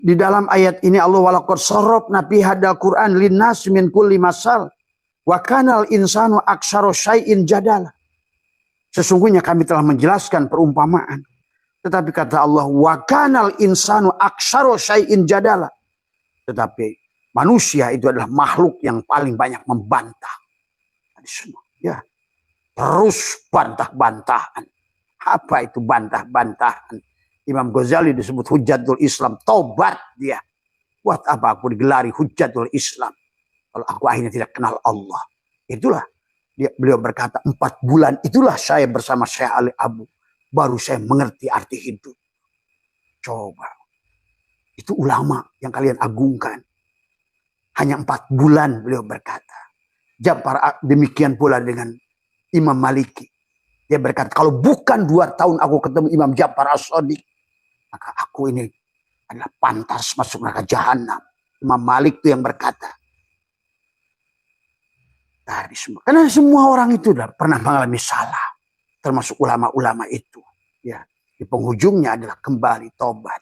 Di dalam ayat ini Allah walaqad sarrafna fi hadal Qur'an linnas min kulli masal wa kanal insanu aktsara syai'in jadala. Sesungguhnya kami telah menjelaskan perumpamaan. Tetapi kata Allah wa kanal insanu aktsara syai'in jadala. Tetapi manusia itu adalah makhluk yang paling banyak membantah. Ya. Terus bantah-bantahan. Apa itu bantah-bantahan? Imam Ghazali disebut Hujjatul Islam. Taubat dia. Buat apa aku digelari Hujjatul Islam? Kalau aku akhirnya tidak kenal Allah. Itulah. Beliau berkata 4 bulan itulah saya bersama Syekh Ali Abu. Baru saya mengerti arti hidup. Coba. Itu ulama yang kalian agungkan. Hanya 4 bulan beliau berkata. Demikian pula dengan Imam Maliki. Dia berkata, kalau bukan 2 tahun aku ketemu Imam Ja'far As-Shadiq, maka aku ini adalah pantas masuk neraka jahanam. Imam Malik itu yang berkata. Tadi semua. Karena semua orang itu sudah pernah mengalami salah. Termasuk ulama-ulama itu. Ya. Di penghujungnya adalah kembali taubat.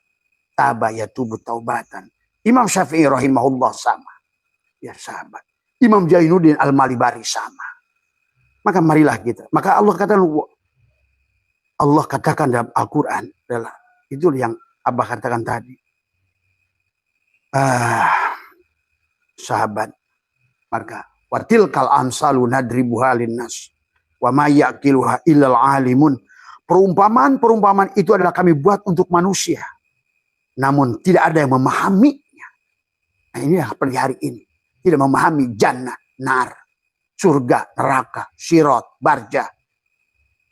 Taba yatubu taubatan. Imam Syafi'i rahimahullah sama. Ya sahabat. Imam Jainuddin Al-Malibari sama. Maka marilah kita. Maka Allah katakan dalam Al-Quran adalah itu yang Abah katakan tadi. Sahabat. Maka watilkal amsalu nadribuha linnas wa ma yaqiluha illal alimun. Perumpamaan-perumpamaan itu adalah kami buat untuk manusia. Namun tidak ada yang memahaminya. Nah, ini seperti hari ini. Tidak memahami jannah, nar, surga, neraka, sirat, barja.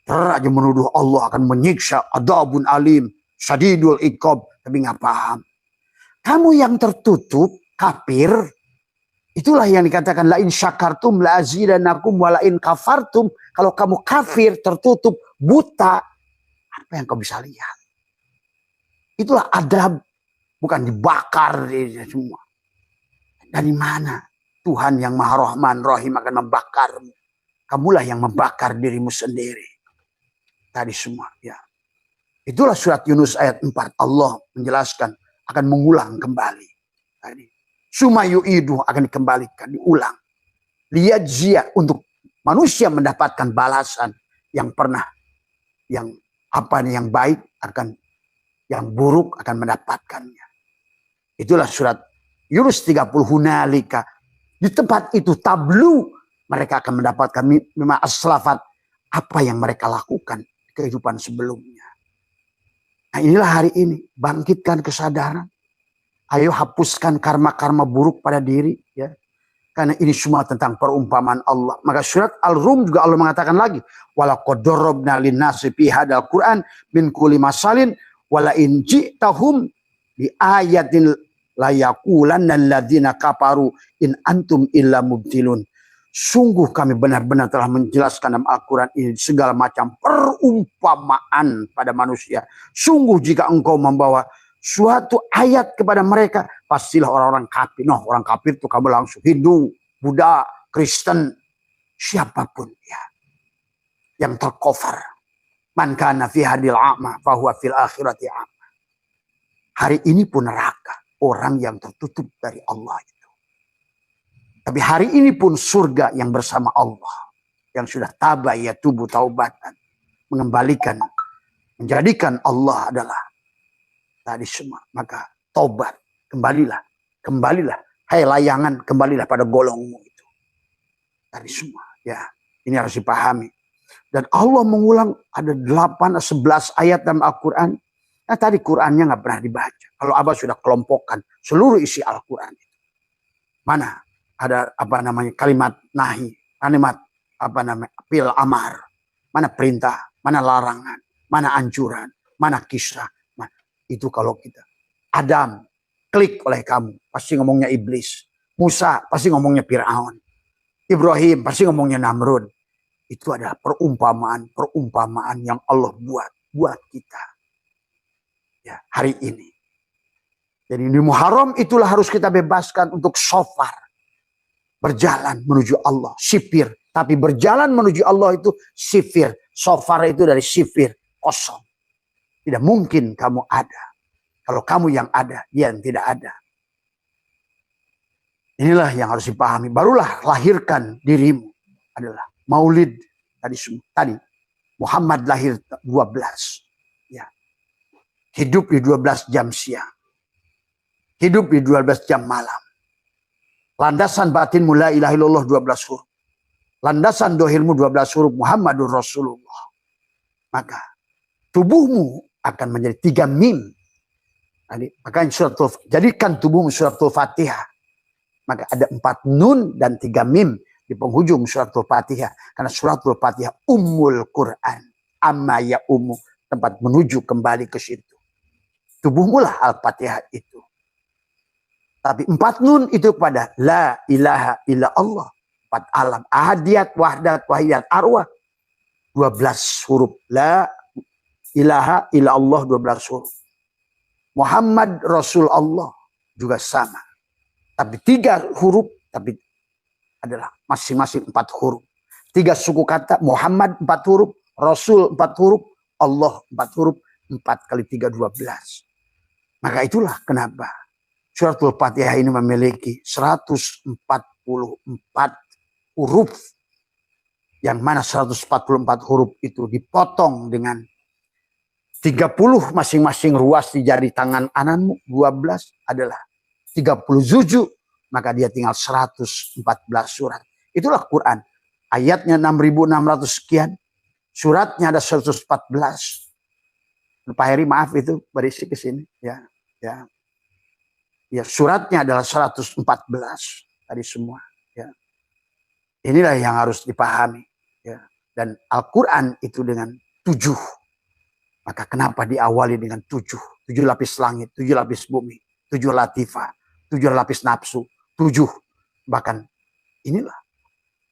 Aja menuduh Allah akan menyiksa, adabun alim, syadidul iqab, tapi nggak paham. Kamu yang tertutup, kafir, itulah yang dikatakan lain syakartum la azidanakum wa lain kafartum. Kalau kamu kafir, tertutup, buta, apa yang kau bisa lihat? Itulah adab, bukan dibakar semua. Dari mana Tuhan yang Maha Rahman Rahim akan membakarmu? Kamulah yang membakar dirimu sendiri. Tadi semua, ya. Itulah surat Yunus ayat 4. Allah menjelaskan akan mengulang kembali. Tadi. Sumayu'idu akan dikembalikan, diulang. Liyajzia untuk manusia mendapatkan balasan yang pernah, yang apa nih yang baik akan, yang buruk akan mendapatkannya. Itulah surat Yunus 30 hunalika. Di tempat itu tablu mereka akan mendapatkan mimma aslafat, apa yang mereka lakukan di kehidupan sebelumnya. Nah, inilah hari ini bangkitkan kesadaran. Ayo hapuskan karma-karma buruk pada diri, ya. Karena ini semua tentang perumpamaan Allah. Maka surat Al-Rum juga Allah mengatakan lagi, walaqad darabna lin-nasi fi hadzal Qur'an min kulli masalin wala in ji'tahum bi ayatin la yaqulanna alladziina kafaru in antum illa mubtilun. Sungguh kami benar-benar telah menjelaskan dalam Al-Quran ini segala macam perumpamaan pada manusia. Sungguh jika engkau membawa suatu ayat kepada mereka, pastilah orang-orang kafir. Noh, orang kafir itu kamu langsung Hindu, Buddha, Kristen, siapapun ya yang terkofar. Man kana fi hadil a'ma fahuwa fil akhirati a'ma. Hari ini pun neraka. Orang yang tertutup dari Allah itu. Tapi hari ini pun surga yang bersama Allah. Yang sudah tabah ya tubuh taubatan. Mengembalikan. Menjadikan Allah adalah tadi semua. Maka taubat. Kembalilah. Kembalilah. Hai layangan. Kembalilah pada golongmu itu. Tadi semua. Ya. Ini harus dipahami. Dan Allah mengulang ada 8-11 ayat dalam Al-Quran. Nah tadi Qurannya nggak pernah dibaca. Kalau Abah sudah kelompokkan seluruh isi Al-Quran itu. Mana ada apa namanya kalimat nahi, kalimat apa namanya fil amar. Mana perintah, mana larangan, mana anjuran, mana kisah. Nah, itu kalau kita. Adam klik oleh kamu, pasti ngomongnya iblis. Musa pasti ngomongnya Fir'aun. Ibrahim pasti ngomongnya Namrud. Itu adalah perumpamaan yang Allah buat kita. Ya, hari ini. Jadi di Muharram itulah harus kita bebaskan untuk shofar. Berjalan menuju Allah. Sifir. Tapi berjalan menuju Allah itu sifir. Shofar itu dari sifir. Kosong. Tidak mungkin kamu ada. Kalau kamu yang ada, dia yang tidak ada. Inilah yang harus dipahami. Barulah lahirkan dirimu adalah maulid. Tadi Muhammad lahir 12. Ya. Hidup di 12 jam siang. Hidup di 12 jam malam. Landasan batin la ilaha illallah 12 huruf. Landasan dohirmu 12 huruf Muhammadur Rasulullah. Maka tubuhmu akan menjadi 3 mim. Makanya jadikan tubuhmu suratul Fatihah. Maka ada 4 nun dan 3 mim di penghujung suratul Fatihah. Karena suratul Fatihah ummul Quran. Amma ya ummu. Tempat menuju kembali ke situ. Tubuhmu lah Al-Fatihah itu. Tapi 4 nun itu pada la ilaha illa Allah. 4 alam. Ahadiyat, wahdat, wahidat, arwah. 12 huruf. La ilaha illa Allah 12 huruf. Muhammad Rasul Allah juga sama. Tapi 3 huruf. Tapi adalah masing-masing 4 huruf. 3 suku kata. Muhammad 4 huruf. Rasul 4 huruf. Allah 4 huruf. 4 kali 3, 12. Maka itulah kenapa suratul Fatihah ini memiliki 144 huruf. Yang mana 144 huruf itu dipotong dengan 30 masing-masing ruas di jari tangan kananmu. 12 adalah 30 juzuk. Maka dia tinggal 114 surat. Itulah Quran. Ayatnya 6.600 sekian. Suratnya ada 114. Pak Heri maaf itu berisi ke sini. Ya, suratnya adalah 114 tadi semua. Ya. Inilah yang harus dipahami. Ya. Dan Al-Quran itu dengan 7. Maka kenapa diawali dengan 7? 7 lapis langit, 7 lapis bumi, 7 latifah, 7 lapis nafsu, 7. Bahkan inilah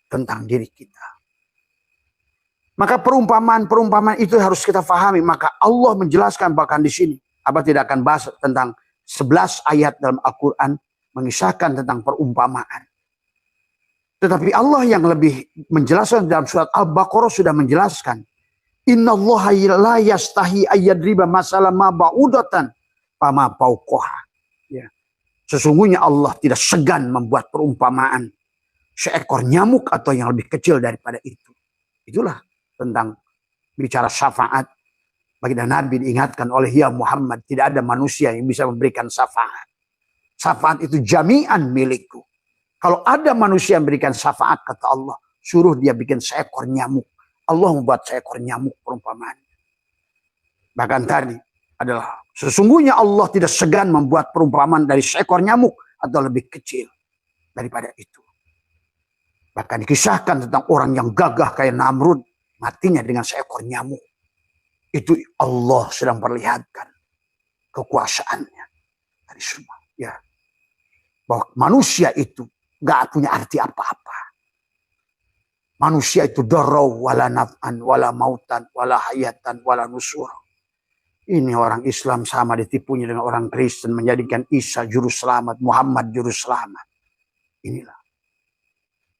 tentang diri kita. Maka perumpamaan itu harus kita pahami. Maka Allah menjelaskan bahkan di sini. Abah tidak akan bahas tentang 11 ayat dalam Al-Quran mengisahkan tentang perumpamaan. Tetapi Allah yang lebih menjelaskan dalam surat Al-Baqarah sudah menjelaskan. Inna Allah la yastahi ayyadriba masalah ma ba'udatan fama fauqaha. Ya. Sesungguhnya Allah tidak segan membuat perumpamaan seekor nyamuk atau yang lebih kecil daripada itu. Itulah tentang bicara syafaat. Baginda Nabi diingatkan oleh ya Muhammad, tidak ada manusia yang bisa memberikan syafaat. Syafaat itu jami'an milikku. Kalau ada manusia yang memberikan syafaat, kata Allah, suruh dia bikin seekor nyamuk. Allah membuat seekor nyamuk perumpamaan. Bahkan tadi adalah sesungguhnya Allah tidak segan membuat perumpamaan dari seekor nyamuk atau lebih kecil daripada itu. Bahkan dikisahkan tentang orang yang gagah kayak Namrud, matinya dengan seekor nyamuk. Itu Allah sedang perlihatkan kekuasaannya dari semua. Ya, bahwa manusia itu gak punya arti apa-apa. Manusia itu darau wala naf'an wala mautan wala hayatan wala nusur. Ini orang Islam sama ditipunya dengan orang Kristen menjadikan Isa juru selamat, Muhammad juru selamat. Inilah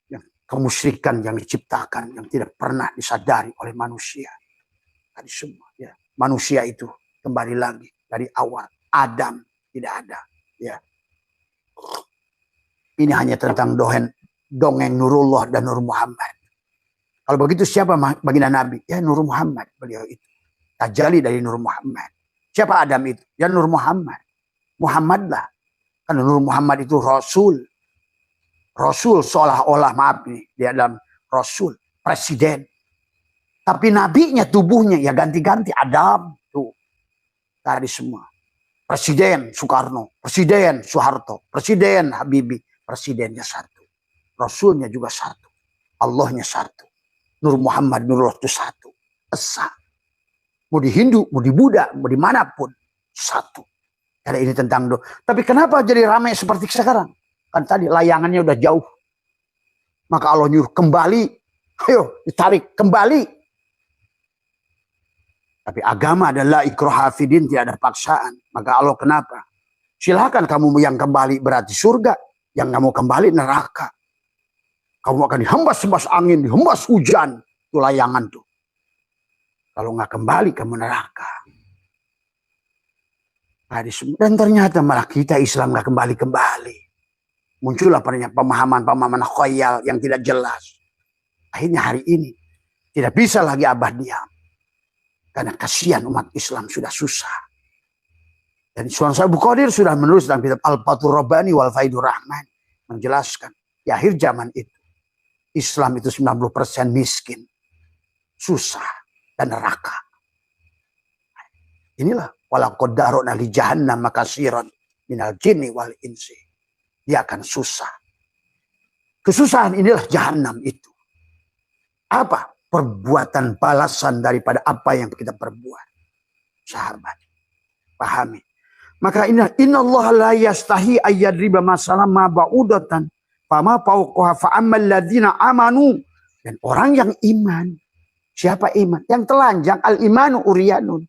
yang kemusyrikan yang diciptakan yang tidak pernah disadari oleh manusia. Tadi semua ya. Manusia itu kembali lagi dari awal. Adam tidak ada. Ya. Ini hanya tentang dongeng Nurullah dan Nur Muhammad. Kalau begitu siapa baginda Nabi? Ya Nur Muhammad beliau itu. Tajalli dari Nur Muhammad. Siapa Adam itu? Ya Nur Muhammad. Muhammad lah. Karena Nur Muhammad itu Rasul. Rasul seolah-olah maaf nih. Dia dalam Rasul. Presiden. Tapi nabinya tubuhnya ya ganti-ganti. Adam tuh. Tadi semua. Presiden Soekarno. Presiden Soeharto. Presiden Habibie. Presidennya satu. Rasulnya juga satu. Allahnya satu. Nur Muhammad Nurullah itu satu. Esa. Mau di Hindu, mau di Buddha, mau dimanapun. Satu. Karena ini tentang doa. Tapi kenapa jadi ramai seperti sekarang? Kan tadi layangannya udah jauh. Maka Allah nyuruh kembali. Ayo ditarik kembali. Tapi agama adalah ikraha fidin, tidak ada paksaan. Maka Allah kenapa? Silakan kamu yang kembali berarti surga. Yang kamu kembali neraka. Kamu akan dihembas-hembas angin, dihembas hujan. Itu layangan tuh. Kalau nggak kembali kamu neraka. Dan ternyata malah kita Islam gak kembali-kembali. Muncullah pemahaman-pemahaman khoyal yang tidak jelas. Akhirnya hari ini tidak bisa lagi Abah diam. Karena kasihan umat Islam sudah susah. Dan Sunan Abu Qadir sudah menulis dalam kitab Al-Fathur Rabbani wal Faidur Rahman. Menjelaskan di akhir zaman itu. Islam itu 90% miskin. Susah dan neraka. Inilah. Walaqad dara'na li jahannam katsiran minal jinni wal insi. Dia akan susah. Kesusahan inilah jahanam itu. Apa? Perbuatan balasan daripada apa yang kita perbuat. Sahabat. Pahami. Maka inna Allah la yastahi ayyadriba masalah ma ba'udatan. Fama fauqaha fa'ammal ladhina amanu. Dan orang yang iman. Siapa iman? Yang telanjang. Al-imanu uriyanun.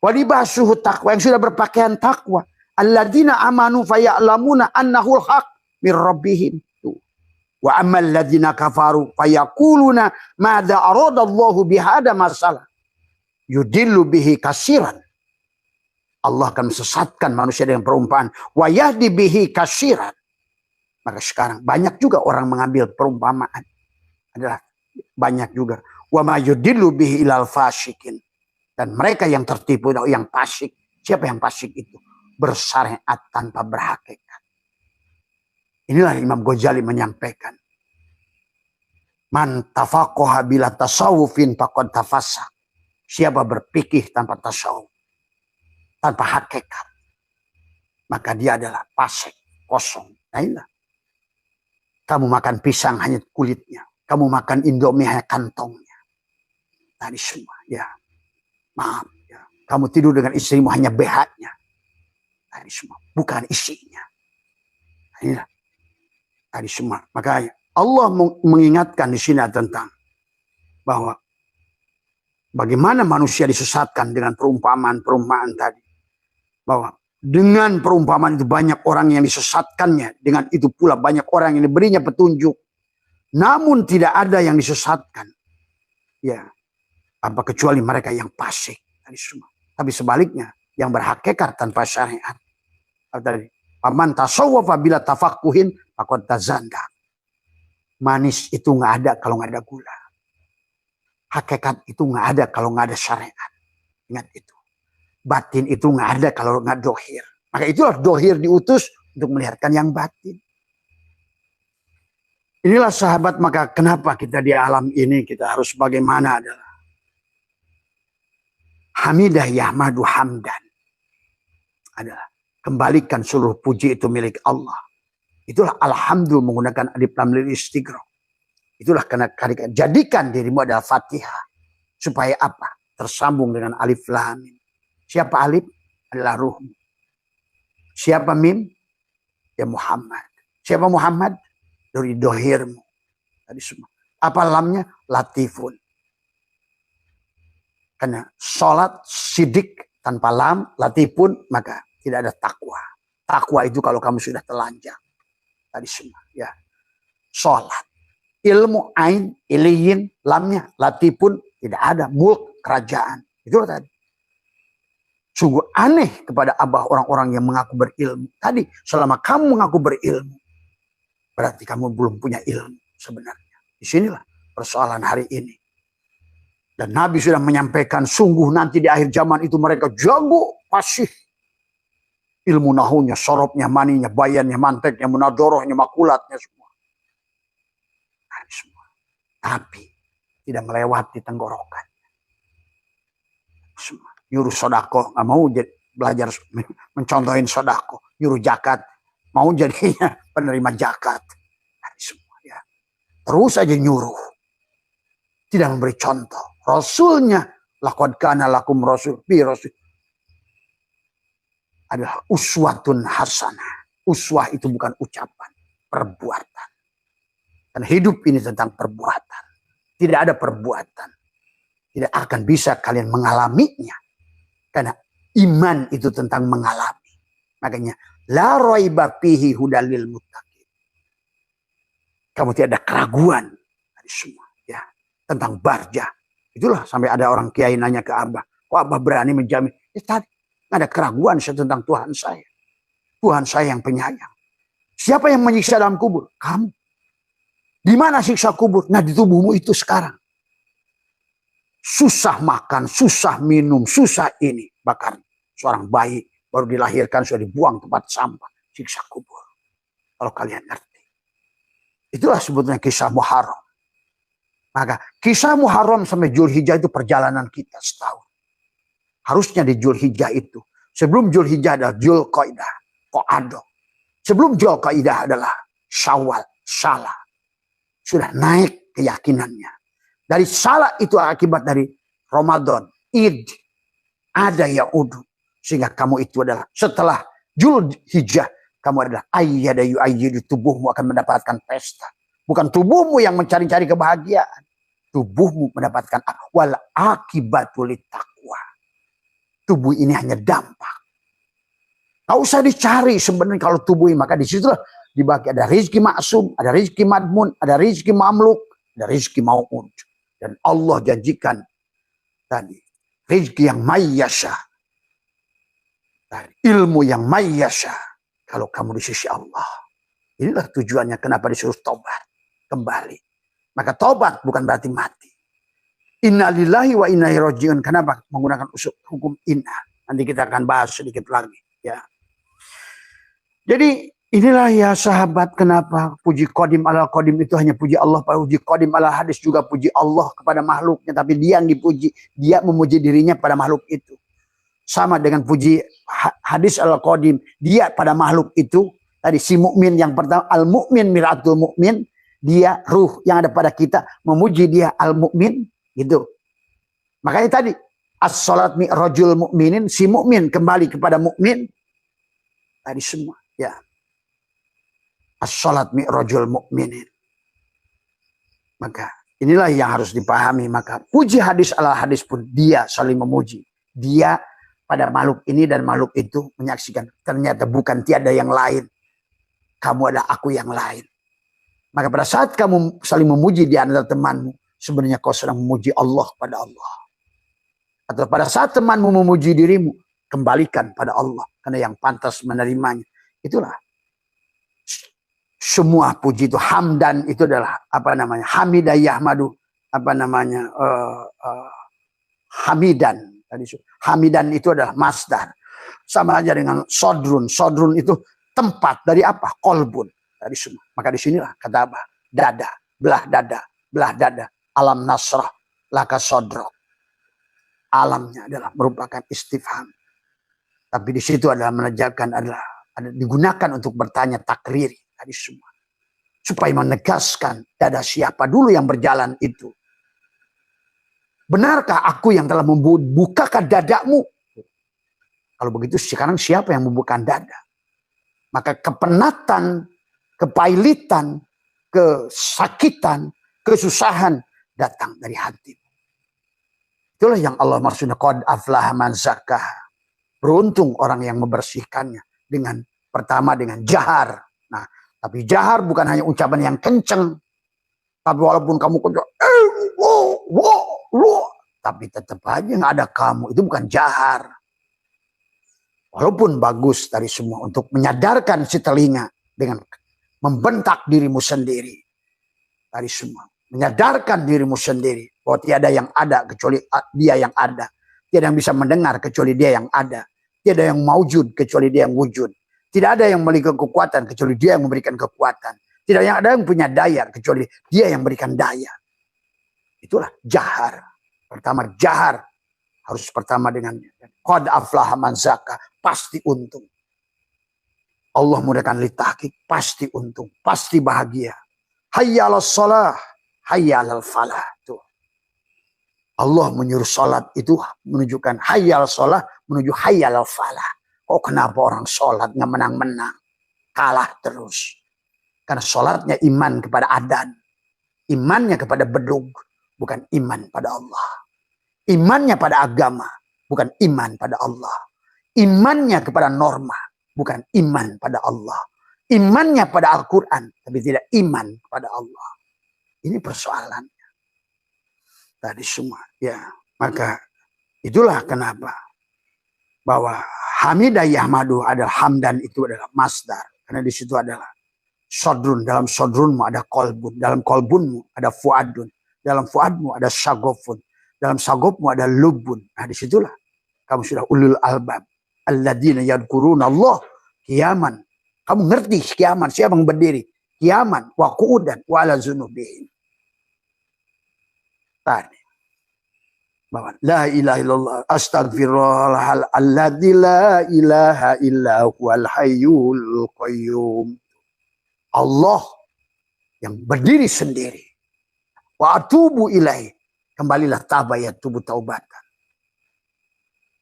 Walibasuhu taqwa. Yang sudah berpakaian takwa. Alladzina amanu faya'lamuna annahul haq mir rabbihim. Wa ammal ladzina kafaru fayaquluna madza aradallahu bihada masalah. Yudillu bihi kasiran. Allah akan mesesatkan manusia dengan perumpamaan. Wa yahdi bihi kasiran. Maka sekarang banyak juga orang mengambil perumpamaan. Adalah banyak juga. Wa ma yudillu bihi ilal fasikin. Dan mereka yang tertipu, yang fasik. Siapa yang fasik itu? Bersyariat tanpa berhakikat. Inilah Imam Ghazali menyampaikan. Man tafaqaha bila tasawufin faqad tafassak. Siapa berpikir tanpa tasawuf, tanpa hakikat, maka dia adalah fasik, kosong. Nah inilah. Kamu makan pisang hanya kulitnya. Kamu makan Indomie hanya kantongnya. Tadi semua, ya. Maaf, ya. Kamu tidur dengan istrimu hanya BH-nya. Tadi semua, bukan isinya. Inilah. Tadi semua. Makanya Allah mengingatkan di sini tentang bahwa bagaimana manusia disesatkan dengan perumpamaan-perumpamaan tadi. Bahwa dengan perumpamaan itu banyak orang yang disesatkannya. Dengan itu pula banyak orang yang diberinya petunjuk. Namun tidak ada yang disesatkan. Ya. Apa kecuali mereka yang fasik. Tadi semua. Tapi sebaliknya. Yang berhakikat tanpa syariat. Tadi. Paman tasawwafa bila tafaqquhin faqad tazanda. Manis itu nggak ada kalau nggak ada gula. Hakikat itu nggak ada kalau nggak ada syariat. Ingat itu. Batin itu nggak ada kalau nggak dohir. Maka itulah dohir diutus untuk melihatkan yang batin. Inilah sahabat, maka kenapa kita di alam ini kita harus bagaimana adalah hamidah yahmadu hamdan. Adalah kembalikan seluruh puji itu milik Allah. Itulah alhamdulillah menggunakan alif lam lil istighraq. Itulah karena jadikan dirimu adalah Fatihah. Supaya apa? Tersambung dengan alif lam. Siapa alif? Adalah ruhmu. Siapa mim? Ya Muhammad. Siapa Muhammad? Dari dohirmu. Tadi semua. Apa lamnya? Latifun. Karena sholat sidik tanpa lam, latifun, maka tidak ada takwa. Takwa itu kalau kamu sudah telanjang. Tadi semua. Ya. Sholat. Ilmu ain, iliyin, lamnya, latifun, tidak ada. Mulk, kerajaan. Itu tadi. Sungguh aneh kepada abah orang-orang yang mengaku berilmu. Tadi, selama kamu mengaku berilmu, berarti kamu belum punya ilmu sebenarnya. Disinilah persoalan hari ini. Dan Nabi sudah menyampaikan, sungguh nanti di akhir zaman itu mereka jago, fasih. Ilmu nahunya, sorobnya, maninya, bayannya, manteknya, munadorohnya, makulatnya, semua. Semua. Tapi tidak melewati tenggorokan. Semua. Nyuruh sodako, nggak mau belajar mencontohin sodako. Nyuruh zakat, mau jadinya penerima zakat. Semua, ya. Terus aja nyuruh. Tidak memberi contoh. Rasulnya, laqad kana lakum rasul bi rasul. Adalah uswatun hasanah. Uswah itu bukan ucapan, perbuatan. Dan hidup ini tentang perbuatan. Tidak ada perbuatan. Tidak akan bisa kalian mengalaminya. Karena iman itu tentang mengalami. Makanya, la raiba fihi hudalil muttaqin. Kamu tidak ada keraguan. Semua, ya. Tentang barjah. Itulah sampai ada orang kiai nanya ke Abah. Kok Abah berani menjamin? Ya tadi. Nggak ada keraguan saya tentang Tuhan saya. Tuhan saya yang penyayang. Siapa yang menyiksa dalam kubur? Kamu. Di mana siksa kubur? Nah, di tubuhmu itu sekarang. Susah makan, susah minum, susah ini. Bahkan seorang bayi baru dilahirkan sudah dibuang tempat sampah. Siksa kubur. Kalau kalian ngerti. Itulah sebetulnya kisah Muharram. Maka kisah Muharram sampai Zulhijjah itu perjalanan kita setahun. Harusnya di Zulhijjah itu. Sebelum Zulhijjah adalah Zulqaidah, Qa'adah. Sebelum Zulqaidah adalah Syawal, Salah. Sudah naik keyakinannya. Dari Salah itu akibat dari Ramadan, Id, ada ya'udu. Sehingga kamu itu adalah setelah Zulhijjah, kamu adalah ayyada yu'ayyidu, tubuhmu akan mendapatkan pesta. Bukan tubuhmu yang mencari-cari kebahagiaan. Tubuhmu mendapatkan wal akibatul taqwa. Tubuh ini hanya dampak. Gak usah dicari sebenarnya kalau tubuh ini. Maka disitulah dibagi. Ada rizki maksum, ada rizki madmun, ada rizki mamluk, ada rizki mau'ud. Dan Allah janjikan tadi rizki yang mayyasha, ilmu yang mayyasha. Kalau kamu di sisi Allah, inilah tujuannya kenapa disuruh tobat kembali. Maka tobat bukan berarti mati. Inna lillahi wa inna ilaihi rajiun. Kenapa menggunakan usul hukum inna? Nanti kita akan bahas sedikit lagi. Ya. Jadi inilah ya sahabat, kenapa puji qadim ala qadim itu hanya puji Allah, puji qadim ala hadis juga puji Allah kepada makhluknya, tapi dia yang dipuji, dia memuji dirinya pada makhluk itu. Sama dengan puji hadis ala qadim, dia pada makhluk itu. Tadi si mukmin yang pertama, al mukmin miratul mukmin, dia ruh yang ada pada kita memuji dia al mukmin gitu. Makanya tadi as-salat mi'rajul mukminin, si mukmin kembali kepada mukmin. Tadi semua ya. As-salat mi'rajul mukminin. Maka inilah yang harus dipahami. Maka puji hadis ala hadis pun dia saling memuji. Dia pada makhluk ini dan makhluk itu menyaksikan ternyata bukan tiada yang lain. Kamu ada aku yang lain. Maka pada saat kamu saling memuji di antara temanmu, sebenarnya kau sedang memuji Allah pada Allah. Atau pada saat temanmu memuji dirimu, kembalikan pada Allah. Karena yang pantas menerimanya. Itulah. Semua puji itu, hamdan itu adalah apa namanya, hamidah yahmadu, apa namanya, hamidan. Hamidan itu adalah masdar. Sama aja dengan sodrun. Sodrun itu tempat dari apa? Kolbun. Dari semua. Maka disinilah kata apa? Dada, belah dada, belah dada. Alam nasrah, laka sodrok. Alamnya adalah merupakan istifham. Tapi di situ adalah menegakkan, adalah digunakan untuk bertanya takriri. Tadi semua. Supaya menegaskan dada siapa dulu yang berjalan itu. Benarkah aku yang telah membukakan dadamu? Kalau begitu sekarang siapa yang membukakan dada? Maka kepenatan, kepailitan, kesakitan, kesusahan datang dari hati. Itulah yang Allah maksudnya qad aflaha man zakkaha. Beruntung orang yang membersihkannya dengan pertama dengan jahar. Nah, tapi jahar bukan hanya ucapan yang kenceng. Tapi walaupun kamu kenceng, tapi tetap aja nggak ada kamu. Itu bukan jahar. Walaupun bagus dari semua untuk menyadarkan si telinga dengan membentak dirimu sendiri. Dari semua. Menyadarkan dirimu sendiri bahwa tiada yang ada kecuali dia yang ada. Tiada yang bisa mendengar kecuali dia yang ada. Tiada yang maujud kecuali dia yang wujud. Tidak ada yang memiliki kekuatan kecuali dia yang memberikan kekuatan. Tidak ada yang punya daya kecuali dia yang memberikan daya. Itulah jahar. Pertama jahar. Harus pertama dengan qad aflaha man zakkaha. Pasti untung. Allah mudahkan litahqiq. Pasti untung. Pasti bahagia. Hayya 'alas shalah. Hayya 'alal falah. Tuh. Allah menyuruh salat itu menunjukkan hayya 'alas shalah menuju hayya 'alal falah. Kok kenapa orang sholat nggak menang-menang? Kalah terus. Karena sholatnya iman kepada adan. Imannya kepada bedug. Bukan iman pada Allah. Imannya pada agama. Bukan iman pada Allah. Imannya kepada norma. Bukan iman pada Allah. Imannya pada Al-Quran. Tapi tidak iman pada Allah. Ini persoalannya. Tadi semua. Ya. Maka itulah kenapa. bahwa hamidah yahmadu adalah hamdan, itu adalah masdar. Karena di situ adalah sodrun, dalam sodrunmu ada kolbun, dalam kolbunmu ada fuadun, dalam fuadmu ada syagofun, dalam syagofmu ada lubun. Nah disitulah kamu sudah ulul albab. Alladzina yadkuruna Allah qiyaman. Kamu ngerti kiaman, siapa yang berdiri? Kiaman, wa qu'udan, wa ala zunubihim. Tadi. Bahwa la ilaha illallah astagfirullahal alladzi la ilaha illa huwal hayyul qayyum. Allah yang berdiri sendiri. Wa atubu ilaihi. Kembalilah tabayat tubuh taubatan.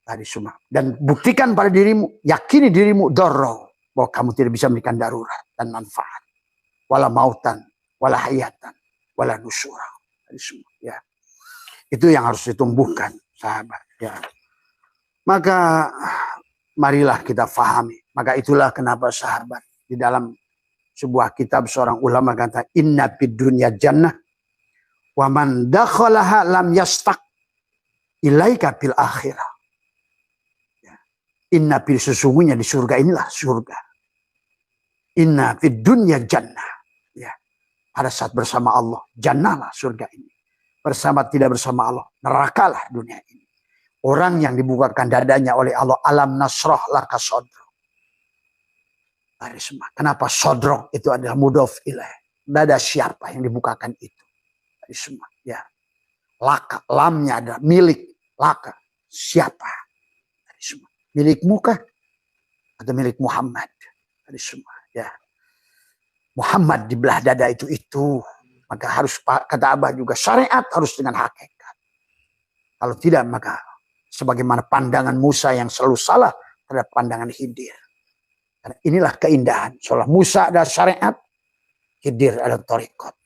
Tadi semua. Dan buktikan pada dirimu, yakini dirimu darro, bahwa kamu tidak bisa memberikan darurat dan manfaat. Wala mautan, wala hayatan, wala nusura. Tadi semua. Ya. Itu yang harus ditumbuhkan, sahabat. Ya. Maka marilah kita fahami. Maka itulah kenapa sahabat di dalam sebuah kitab seorang ulama kata inna fid dunya jannah wa man dakhalaha lam yastaq ilaika fil akhirah. Ya. Inna fil sesungguhnya di surga inilah surga. Inna fid dunya jannah. Ya. Pada saat bersama Allah, jannahlah surga ini. Bersama tidak bersama Allah, nerakalah dunia ini. Orang yang dibukakan dadanya oleh Allah, alam nasrah laka sodro. Kenapa sodro itu adalah mudhof ilaih? Dada siapa yang dibukakan itu? Dari semua, ya. Laka, lamnya adalah milik. Laka, siapa? Dari semua. Milikmu kah? Atau milik Muhammad? Dari semua, ya. Muhammad di belah dada itu. Maka harus, kata Abah juga, syariat harus dengan hakikat. Kalau tidak, maka sebagaimana pandangan Musa yang selalu salah terhadap pandangan Khidir. Karena inilah keindahan. Soalnya Musa ada syariat, Khidir ada thariqat,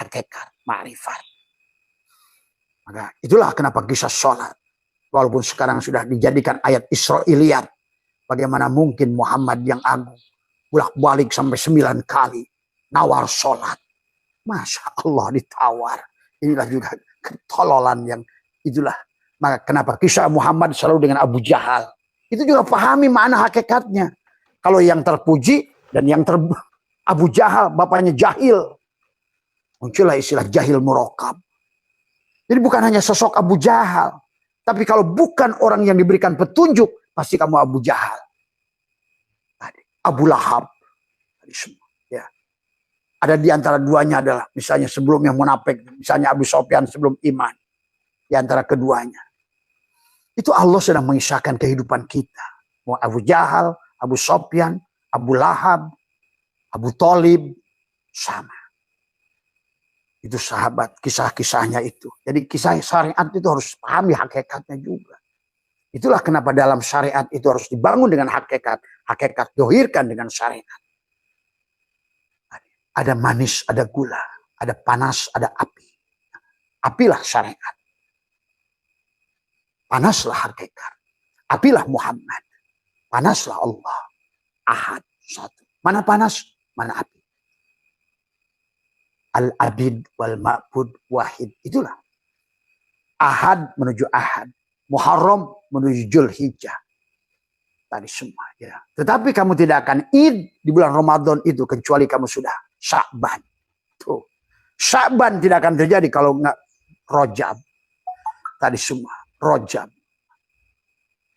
hakikat, ma'rifat. Maka itulah kenapa kisah sholat. Walaupun sekarang sudah dijadikan ayat Israiliyat. Bagaimana mungkin Muhammad yang agung, bolak-balik sampai 9 kali, nawar sholat. Masya Allah ditawar. Inilah juga ketololan yang itulah. Maka kenapa kisah Muhammad selalu dengan Abu Jahal. Itu juga pahami makna hakikatnya. Kalau yang terpuji dan yang Abu Jahal, bapaknya jahil. Muncullah istilah jahil murokab. Jadi bukan hanya sosok Abu Jahal. Tapi kalau bukan orang yang diberikan petunjuk, pasti kamu Abu Jahal. Abu Lahab. Semua. Ya. Ada di antara duanya adalah misalnya sebelumnya munafik, misalnya Abu Sofyan sebelum iman. Di antara keduanya. Itu Allah sedang mengisahkan kehidupan kita. Mau Abu Jahal, Abu Sofyan, Abu Lahab, Abu Thalib, sama. Itu sahabat, kisah-kisahnya itu. Jadi kisah syariat itu harus pahami hakikatnya juga. Itulah kenapa dalam syariat itu harus dibangun dengan hakikat. Hakikat dohirkan dengan syariat. Ada manis, ada gula. Ada panas, ada api. Apilah syariat. Panaslah hakikat. Apilah Muhammad. Panaslah Allah. Ahad, satu. Mana panas, mana api. Al-abid wal-ma'bud wahid. Itulah. Ahad menuju ahad. Muharram menuju Zulhijjah. Tadi semua. Ya. Tetapi kamu tidak akan id di bulan Ramadan itu kecuali kamu sudah Sya'ban. Tuh. Sya'ban tidak akan terjadi kalau enggak Rajab. Tadi semua. Rajab.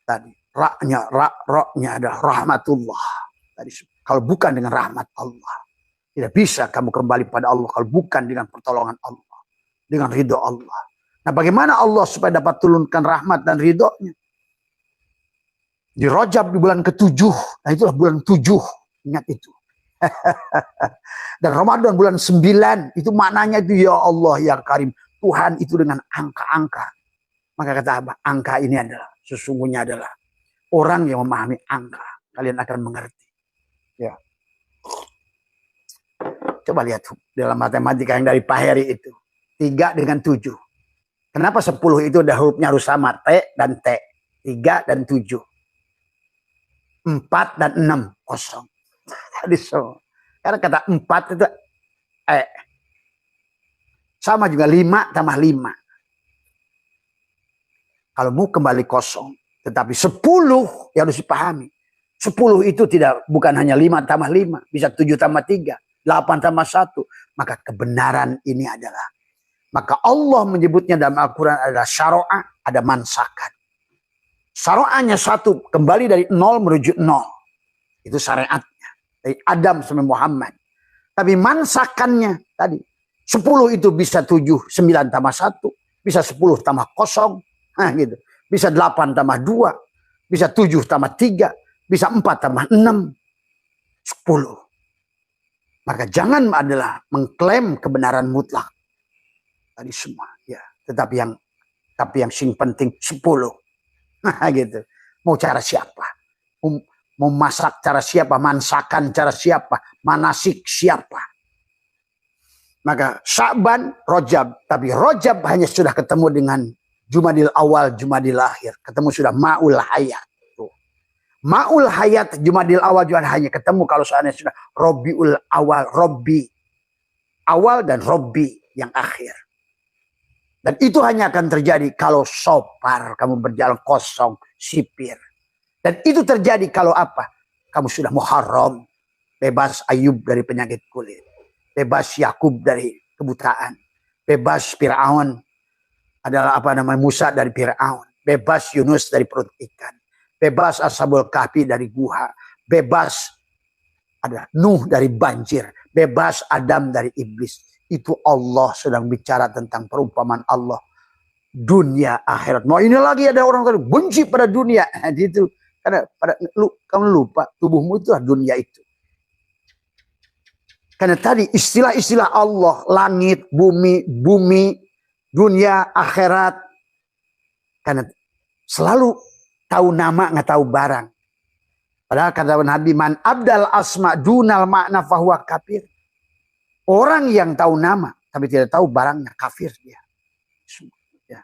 Tadi. Ra'nya adalah rahmatullah. Tadi semua. Kalau bukan dengan rahmat Allah. Tidak bisa kamu kembali pada Allah kalau bukan dengan pertolongan Allah. Dengan ridho Allah. Nah bagaimana Allah supaya dapat turunkan rahmat dan ridhonya? Di Rajab di bulan ke-7. Nah itulah bulan 7. Ingat itu. Dan Ramadan bulan 9. Itu maknanya itu ya Allah ya Karim. Tuhan itu dengan angka-angka. Maka kata Abah, angka ini adalah sesungguhnya adalah orang yang memahami angka. Kalian akan mengerti. Ya. Coba lihat dalam matematika yang dari Pak Heri itu. 3 dengan 7. Kenapa 10 itu ada hurufnya harus sama? T dan T. 3 dan 7. 4 dan 6. Kosong. Tadi so. Karena kata 4 itu sama juga 5 tambah 5. Kalau mau kembali kosong. Tetapi 10 yang harus dipahami. 10 itu bukan hanya 5 tambah 5. Bisa 7 tambah 3. 8 tambah 1. Maka kebenaran ini adalah. Maka Allah menyebutnya dalam Al-Quran adalah syara'ah, ada mansakan. Syara'ahnya 1, kembali dari 0 menuju 0. Itu syariatnya. Dari Adam sampai Muhammad. Tapi mansakannya tadi. 10 itu bisa 7, 9 tambah 1. Bisa 10 tambah 0. Nah gitu. Bisa 8 tambah 2. Bisa 7 tambah 3. Bisa 4 tambah 6. 10. Maka jangan adalah mengklaim kebenaran mutlak. Tadi semua. Ya. Tapi yang sing penting 10. Nah gitu. Mau cara siapa? Mau masak cara siapa? Mansakan cara siapa? Manasik siapa? Maka Sya'ban, Rajab. Tapi Rajab hanya sudah ketemu dengan Jumadil awal, Jumadil akhir. Ketemu sudah Ma'ul Hayat. Ma'ul Hayat, Jumadil awal juga hanya ketemu kalau soalnya sudah Robiul awal, Robi awal dan Robi yang akhir. Dan itu hanya akan terjadi kalau sopar, kamu berjalan kosong, sipir. Dan itu terjadi kalau apa? Kamu sudah Muharram, bebas Ayub dari penyakit kulit. Bebas Yakub dari kebutaan. Bebas Fir'aun adalah Musa dari Fir'aun. Bebas Yunus dari perut ikan. Bebas Ashabul Kahfi dari guha. Bebas ada Nuh dari banjir. Bebas Adam dari iblis. Itu Allah sedang bicara tentang perumpamaan Allah. Dunia akhirat. Mau ini lagi ada orang benci pada dunia. Gitu. Karena kamu lupa tubuhmu itu dunia itu. Karena tadi istilah-istilah Allah. Langit, bumi, dunia, akhirat. Karena selalu tahu nama nggak tahu barang. Padahal kata Nabi, man abdal asma dunal makna fahuwa kafir. Orang yang tahu nama tapi tidak tahu barangnya kafir dia. Ya.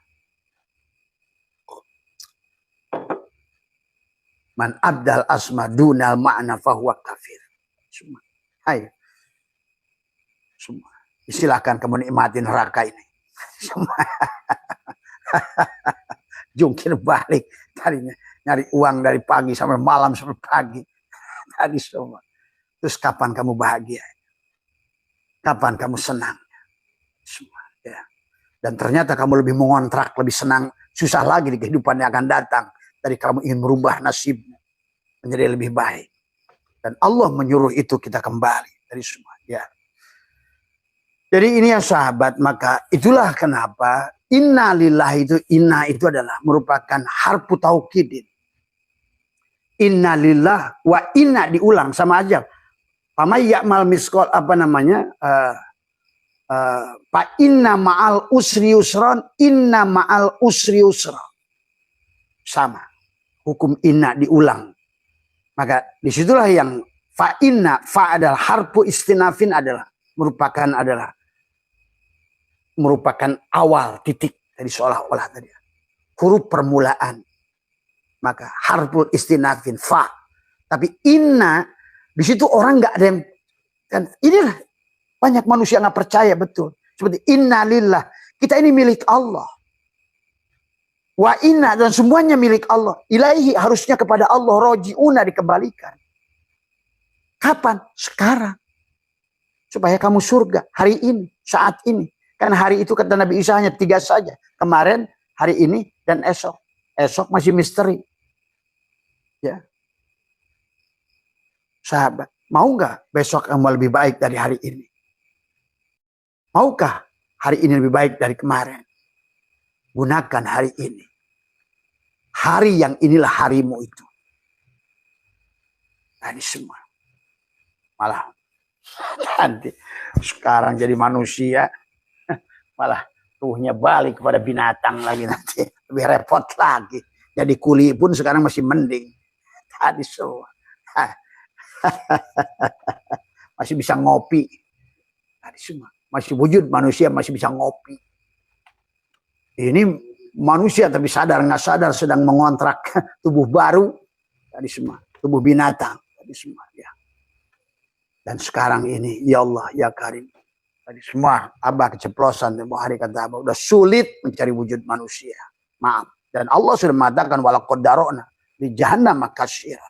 Man abdal asma dunal makna fahuwa kafir. Semua. Ayo. Semua. Silakan kamu nikmati neraka ini. Semua. Jungkir balik tadinya nyari uang dari pagi sampai malam sampai pagi tadi semua. Terus kapan kamu bahagia? Kapan kamu senang? Semua ya. Dan ternyata kamu lebih mengontrak, lebih senang, susah lagi di kehidupan yang akan datang dari kamu ingin merubah nasibmu menjadi lebih baik. Dan Allah menyuruh itu kita kembali dari semua ya. Jadi ini ya sahabat, maka itulah kenapa inna lillahi itu adalah merupakan harfu taukidin. Inna lillah wa inna diulang sama aja. Pamay ya'mal miskol pa inna ma'al usri yusron, inna ma'al usri yusra. Sama. Hukum inna diulang. Maka disitulah yang fa inna, fa adalah harfu istinafin merupakan awal titik dari seolah-olah tadi. Huruf permulaan. Maka harful istinafin fa. Tapi inna di situ orang nggak ada yang kan inilah banyak manusia nggak percaya betul. Seperti inna lillah. Kita ini milik Allah. Wa inna dan semuanya milik Allah. Ilaihi harusnya kepada Allah roji'una dikembalikan. Kapan? Sekarang. Supaya kamu surga hari ini, saat ini. Kan hari itu kata Nabi Isa hanya 3 saja. Kemarin, hari ini, dan esok. Esok masih misteri. Ya. Sahabat, mau nggak besok kamu lebih baik dari hari ini? Maukah hari ini lebih baik dari kemarin? Gunakan hari ini. Hari yang inilah harimu itu. Nah, ini semua. Malah nanti sekarang jadi manusia. Malah ruhnya balik kepada binatang lagi nanti. Lebih repot lagi. Jadi kuli pun sekarang masih mending. Tadi semua. Masih bisa ngopi. Tadi semua. Masih wujud manusia masih bisa ngopi. Ini manusia tapi sadar nggak sadar sedang mengontrak tubuh baru. Tadi semua. Tubuh binatang. Tadi semua. Ya. Dan sekarang ini. Ya Allah. Ya Karim. Tadi semua abah keceplosan tempoh hari kata abah udah sulit mencari wujud manusia. Maaf. Dan Allah sudah mengatakan walaqad dara'na di jahannam katsira.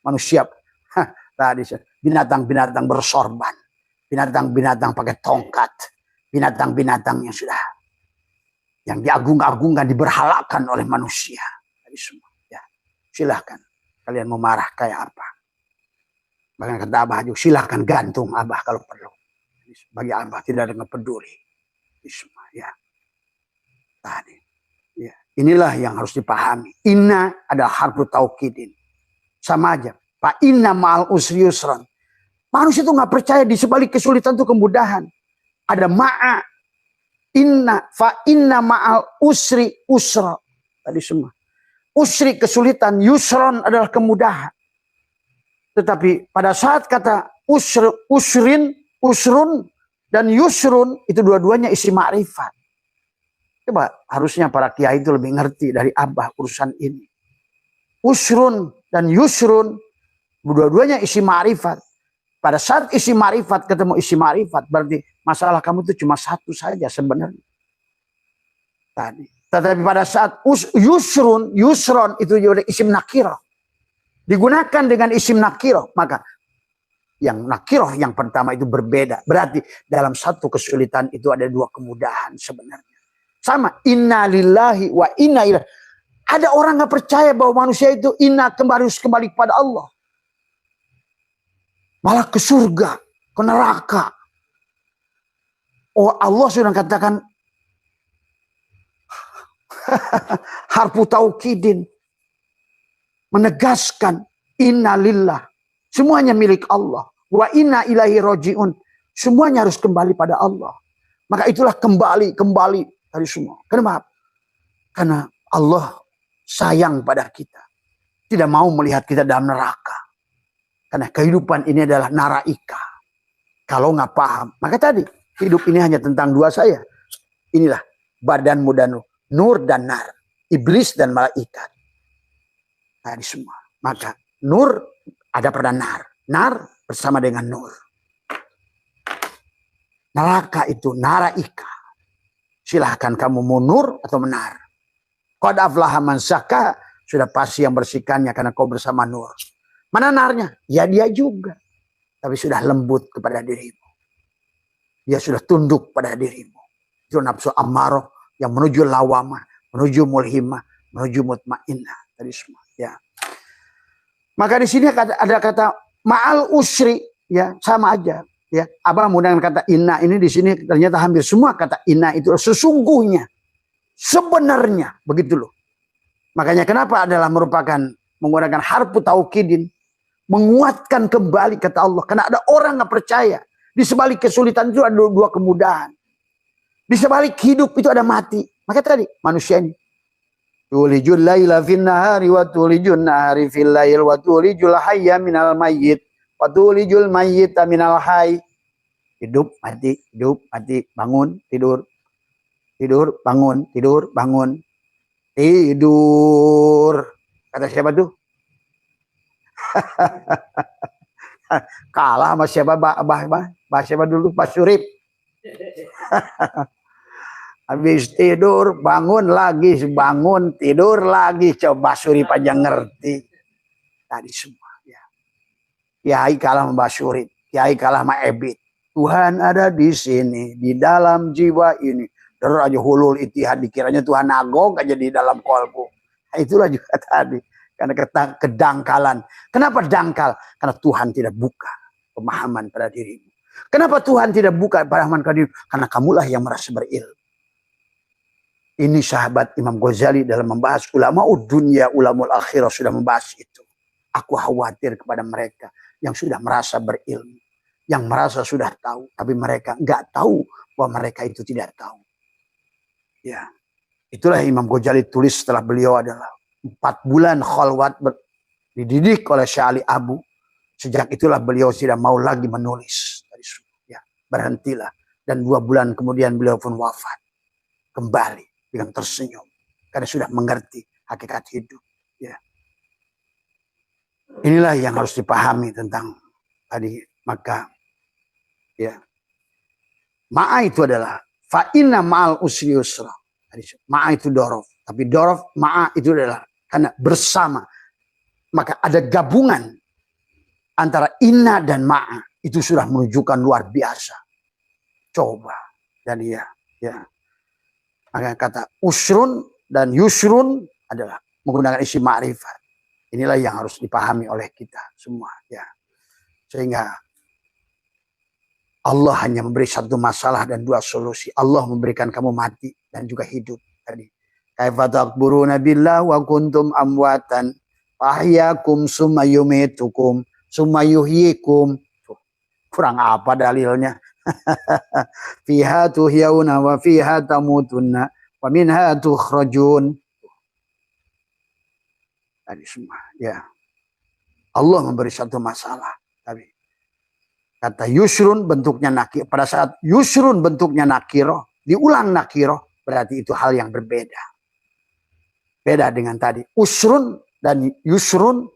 Manusia tadi binatang-binatang bersorban, binatang-binatang pakai tongkat, binatang-binatang yang diagung-agungkan, diberhalakan oleh manusia. Tadi semua. Ya, silahkan kalian mau marah kayak apa. Bahkan kata Abah juga, silahkan gantung Abah kalau perlu. Bagi Abah tidak ada yang peduli. Semua, ya. Tadi. Ya. Inilah yang harus dipahami. Inna adalah harfu taukidin. Sama aja. Fa inna ma'al usri yusran. Manusia itu nggak percaya di sebalik kesulitan itu kemudahan. Ada ma'a. Fa inna ma'al usri usra. Tadi semua. Usri kesulitan, yusron adalah kemudahan. Tetapi pada saat kata usrun dan yusrun itu dua-duanya isim ma'rifat. Coba harusnya para kiai itu lebih ngerti dari Abah urusan ini. Usrun dan yusrun dua-duanya isim ma'rifat. Pada saat isim ma'rifat ketemu isim ma'rifat berarti masalah kamu itu cuma satu saja sebenarnya. Tadi. Tetapi pada saat yusron itu juga isim nakirah. Digunakan dengan isim nakirah, maka yang nakirah yang pertama itu berbeda. Berarti dalam satu kesulitan itu ada dua kemudahan sebenarnya. Sama, inna lillahi wa inna ilaihi. Ada orang nggak percaya bahwa manusia itu harus kembali kepada Allah. Malah ke surga, ke neraka. Oh, Allah sudah katakan harfu taukidin, menegaskan inna lillah, semuanya milik Allah, wa inna ilaihi rajiun, semuanya harus kembali pada Allah. Maka itulah kembali dari semua. Kenapa? Karena Allah sayang pada kita, tidak mau melihat kita dalam neraka. Karena kehidupan ini adalah naraika. Kalau nggak paham, maka tadi hidup ini hanya tentang dua saya. Inilah badanmu dan nur dan nar, iblis dan malaikat. Tadi semua. Maka nur ada pada nar bersama dengan nur. Neraka itu naraika. Silahkan kamu mau nur atau menar. Qad aflaha man zakka, sudah pasti yang bersihkannya karena kau bersama nur. Mana narnya? Ya dia juga. Tapi sudah lembut kepada dirimu. Dia sudah tunduk pada dirimu. Itu nafsu ammaroh yang menuju lawamah, menuju mulhimah, menuju mutmainnah. Tadi semua. Ya. Maka di sini ada kata ma'al usri, ya sama aja. Ya, Abah menggunakan kata inna ini di sini ternyata hampir semua kata inna itu sesungguhnya, sebenarnya, begitu loh. Makanya kenapa adalah merupakan menggunakan harfu taukidin, menguatkan kembali kata Allah. Karena ada orang nggak percaya di sebalik kesulitan itu ada dua kemudahan. Di sebalik hidup itu ada mati. Maka tadi manusia ini tulijul laila fin nahari wa tulijun nahari fil lail wa tulijul hayya minal mayyit wa tulijul mayyita minal hayy. Hidup mati, bangun, tidur, bangun, tidur, bangun, tidur. Kata siapa tuh? Kalah sama siapa? Bah siapa dulu? Pak Surip. Habis tidur, bangun lagi, bangun, tidur lagi. Coba Surip aja ngerti. Tadi semua. Ya. Kiai kalah sama Surip. Kiai kalah sama Ebit. Tuhan ada di sini, di dalam jiwa ini. Terus aja hulul itihad, dikiranya Tuhan agong aja di dalam kolbu. Nah, itulah juga tadi. Karena kedangkalan. Kenapa dangkal? Karena Tuhan tidak buka pemahaman pada dirimu. Kenapa Tuhan tidak buka pemahaman pada dirimu? Karena kamulah yang merasa berilmu. Ini sahabat Imam Ghazali dalam membahas ulama dunia, ulama akhirah sudah membahas itu. Aku khawatir kepada mereka yang sudah merasa berilmu. Yang merasa sudah tahu. Tapi mereka nggak tahu bahwa mereka itu tidak tahu. Ya, itulah Imam Ghazali tulis setelah beliau adalah 4 bulan khalwat dididik oleh Syekh Ali Abu. Sejak itulah beliau tidak mau lagi menulis. Ya, berhentilah. Dan 2 bulan kemudian beliau pun wafat. Kembali dengan tersenyum. Karena sudah mengerti hakikat hidup. Ya. Inilah yang harus dipahami tentang tadi. Maka ya, ma'a itu adalah fa inna ma'al usri yusra. Ma'a itu dorof. Tapi dorof ma'a itu adalah karena bersama. Maka ada gabungan antara inna dan ma'a. Itu sudah menunjukkan luar biasa. Coba. Dan ya. Maka kata usrun dan yusrun adalah menggunakan isim ma'rifat. Inilah yang harus dipahami oleh kita semua. Ya. Sehingga Allah hanya memberi satu masalah dan dua solusi. Allah memberikan kamu mati dan juga hidup. Tadi. Kaifa takburuna billah wa kuntum amwatan ahyakum summa yumitukum summa yuhyikum. Kurang apa dalilnya? Fiha tuhyauna wa fiha tamutunna wa minha tukhrajun. Tadi semua, ya. Allah memberi satu masalah. Tapi kata yusrun bentuknya nakir. Pada saat yusrun bentuknya nakiro, diulang nakiro, berarti itu hal yang berbeda. Beda dengan tadi. Usrun dan yusrun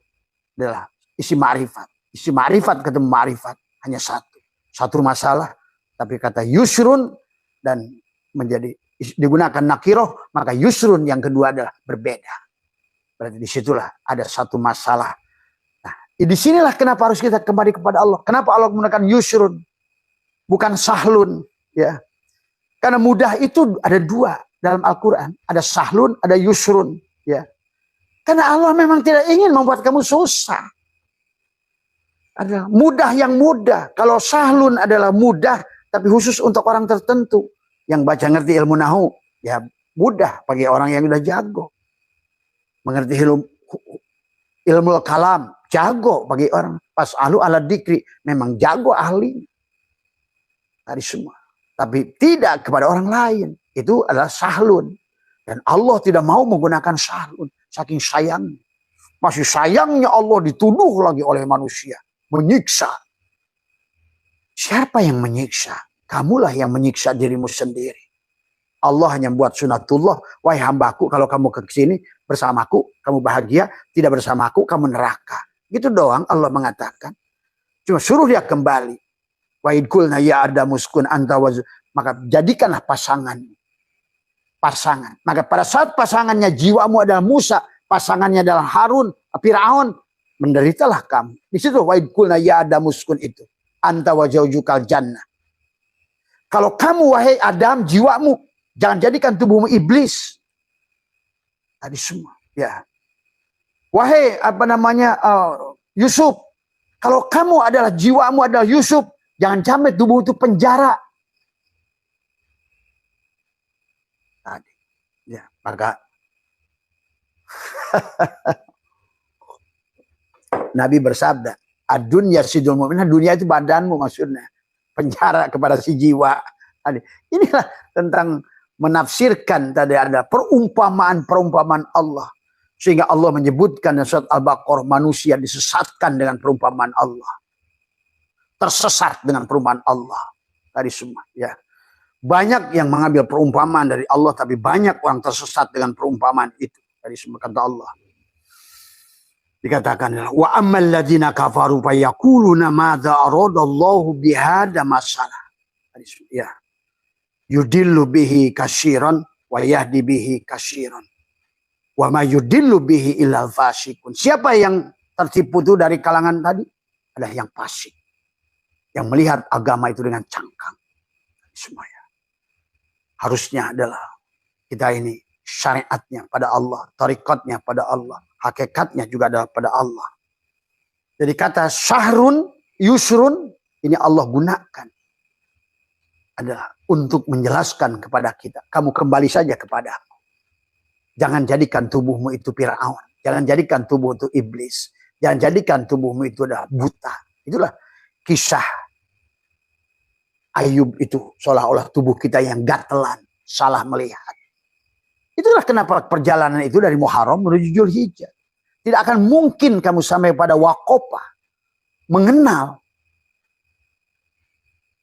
adalah isi ma'rifat. Isi ma'rifat ketemu ma'rifat hanya satu. Satu masalah. Tapi kata yusrun dan menjadi digunakan nakiroh, maka yusrun yang kedua adalah berbeda. Berarti disitulah ada satu masalah. Nah, disinilah kenapa harus kita kembali kepada Allah. Kenapa Allah menggunakan yusrun, bukan sahlun, ya? Karena mudah itu ada dua dalam Al-Quran. Ada sahlun, ada yusrun, ya. Karena Allah memang tidak ingin membuat kamu susah. Ada mudah yang mudah. Kalau sahlun adalah mudah, tapi khusus untuk orang tertentu. Yang baca ngerti ilmu nahu, ya mudah bagi orang yang sudah jago. Mengerti ilmu kalam, jago bagi orang. Fas'alu ala dzikri, memang jago ahli. Dari semua. Tapi tidak kepada orang lain. Itu adalah sahlun. Dan Allah tidak mau menggunakan sahlun. Saking sayangnya. Masih sayangnya Allah dituduh lagi oleh manusia. Menyiksa. Siapa yang menyiksa? Kamulah yang menyiksa dirimu sendiri. Allah hanya buat sunatullah. Wahai hambaku, kalau kamu ke sini bersamaku, kamu bahagia. Tidak bersamaku, kamu neraka. Gitu doang Allah mengatakan. Cuma suruh dia kembali. Wahid kulna ya Adamu uskun anta waz. Maka jadikanlah pasangan. Maka pada saat pasangannya jiwamu adalah Musa. Pasangannya adalah Harun, Fir'aun. Menderitalah kamu. Di situ wahid kulna ya Adamu uskun itu. Anta wajaujukal jannah. Kalau kamu wahai Adam, jiwamu, jangan jadikan tubuhmu iblis. Tadi semua, ya. Wahai Yusuf, kalau kamu adalah jiwamu adalah Yusuf, jangan sampai tubuh itu penjara. Tadi, ya, maka Nabi bersabda, ad-dunya sidul mu'min, dunia itu badanmu maksudnya. Penjara kepada si jiwa. Inilah tentang menafsirkan tadi ada perumpamaan Allah. Sehingga Allah menyebutkan dalam surat Al-Baqarah manusia disesatkan dengan perumpamaan Allah. Tersesat dengan perumpamaan Allah. Tadi semua, ya. Banyak yang mengambil perumpamaan dari Allah, tapi banyak orang tersesat dengan perumpamaan itu. Tadi semua kata Allah. Dikatakan wa ammal ladzina kafaru fa yaquluna madza aradallahu bihadza masalah. Ya. Yudillu bihi katsiran wa yahdi bihi katsiran. Wa ma yudillu bihi illal fasikun. Siapa yang tertipu itu dari kalangan tadi? Adalah yang fasik. Yang melihat agama itu dengan cangkang. Semuanya. Harusnya adalah kita ini syariatnya pada Allah, tarikatnya pada Allah. Hakikatnya juga adalah pada Allah. Jadi kata syahrun, yusrun, ini Allah gunakan. Adalah untuk menjelaskan kepada kita. Kamu kembali saja kepada aku. Jangan jadikan tubuhmu itu Fir'aun. Jangan jadikan tubuh itu iblis. Jangan jadikan tubuhmu itu adalah buta. Itulah kisah Ayub itu. Seolah-olah tubuh kita yang gatelan. Salah melihat. Itulah kenapa perjalanan itu dari Muharram menuju Dzulhijjah. Tidak akan mungkin kamu sampai pada waqofah. Mengenal.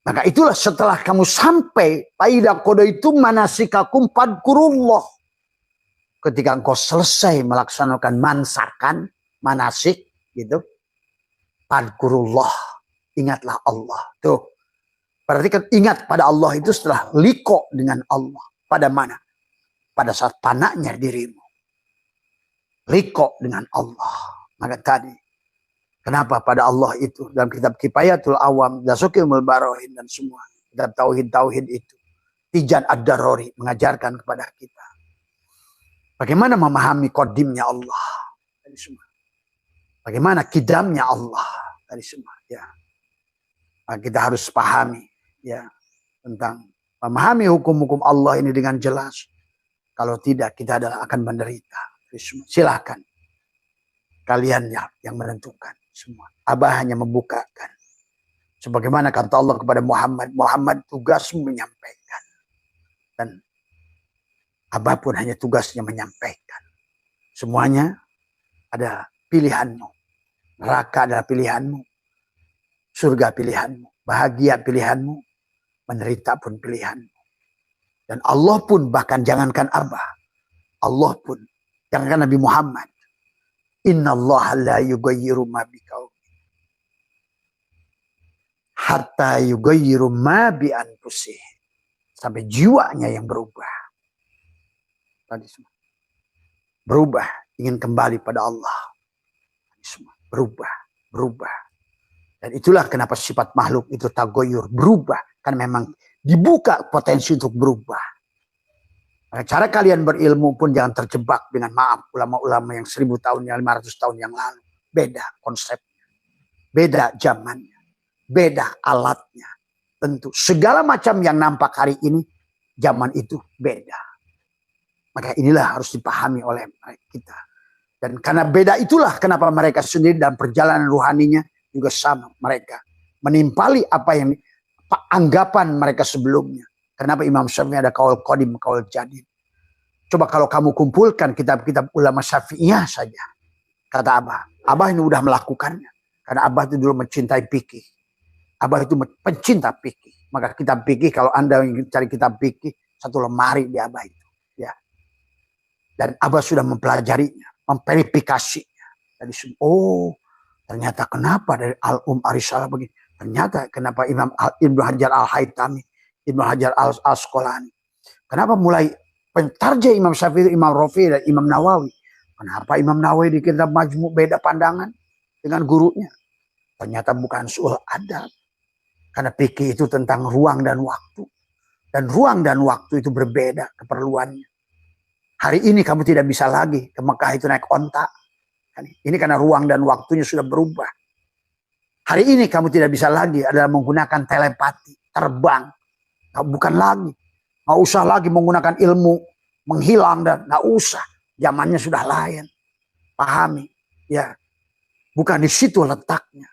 Maka itulah setelah kamu sampai. Faida qadaitum manasikakum fadkurullah. Ketika engkau selesai melaksanakan mansakan. Manasik. Gitu. Fadkurullah. Ingatlah Allah. Tuh. Berarti kan ingat pada Allah itu setelah liko dengan Allah. Pada mana? pada saat panahnya dirimu. Liko dengan Allah. Maka tadi, kenapa pada Allah itu dalam kitab Kifayatul Awam, Dasukilmul Barohin dan semua kitab tauhid itu, Tijan Ad-Darori mengajarkan kepada kita bagaimana memahami kodimnya Allah dari semua. Bagaimana kidamnya Allah dari semua. Ya. Kita harus pahami ya tentang memahami hukum-hukum Allah ini dengan jelas. Kalau tidak, kita adalah akan menderita. Silakan kalian yang menentukan semua. Abah hanya membukakan. Sebagaimana kata Allah kepada Muhammad, Muhammad tugasmu menyampaikan. Dan Abah pun hanya tugasnya menyampaikan. Semuanya ada pilihanmu. Neraka adalah pilihanmu. Surga pilihanmu. Bahagia pilihanmu. Menderita pun pilihanmu. Dan Allah pun bahkan jangankan Abah. Allah pun jangankan Nabi Muhammad. Innallaha la yughayyiru ma biqaumin hatta yughayyiru ma bi anfusihim. Sampai jiwanya yang berubah. Tadi semua. Berubah, ingin kembali pada Allah. Tadi semua. Berubah. Dan itulah kenapa sifat makhluk itu tagoyur, berubah. Karena memang dibuka potensi untuk berubah. Nah, cara kalian berilmu pun jangan terjebak dengan maaf ulama-ulama yang 1000 tahun, yang 500 tahun yang lalu. Beda konsepnya, beda zamannya, beda alatnya. Tentu segala macam yang nampak hari ini, zaman itu beda. Maka inilah harus dipahami oleh kita. Dan karena beda itulah kenapa mereka sendiri dalam perjalanan ruhaninya juga sama. Mereka menimpali apa yang anggapan mereka sebelumnya. Kenapa Imam Syafi'i ada kaul qadim, kaul jadid. Coba kalau kamu kumpulkan kitab-kitab ulama Syafi'iyah saja. Kata Abah. Abah ini udah melakukannya. Karena Abah itu dulu mencintai fikih. Abah itu pencinta fikih. Maka kitab fikih, kalau Anda ingin cari kitab fikih, satu lemari di Abah itu. Ya. Dan Abah sudah mempelajarinya, memverifikasinya. Jadi, ternyata kenapa dari Al-Arisalah begini. Ternyata kenapa Imam Ibnu Hajar Al-Haytami, Ibnu Hajar Al-Asqalani. Kenapa mulai pentarjah Imam Syafi'i, Imam Rafi'i, dan Imam Nawawi. Kenapa Imam Nawawi di kitab Majmu' beda pandangan dengan gurunya. Ternyata bukan soal adab. Karena fikih itu tentang ruang dan waktu. Dan ruang dan waktu itu berbeda keperluannya. Hari ini kamu tidak bisa lagi ke Mekah itu naik onta. Ini karena ruang dan waktunya sudah berubah. Hari ini kamu tidak bisa lagi adalah menggunakan telepati, terbang. Bukan lagi. Nggak usah lagi menggunakan ilmu, menghilang dan nggak usah. Zamannya sudah lain. Pahami. Ya. Bukan di situ letaknya.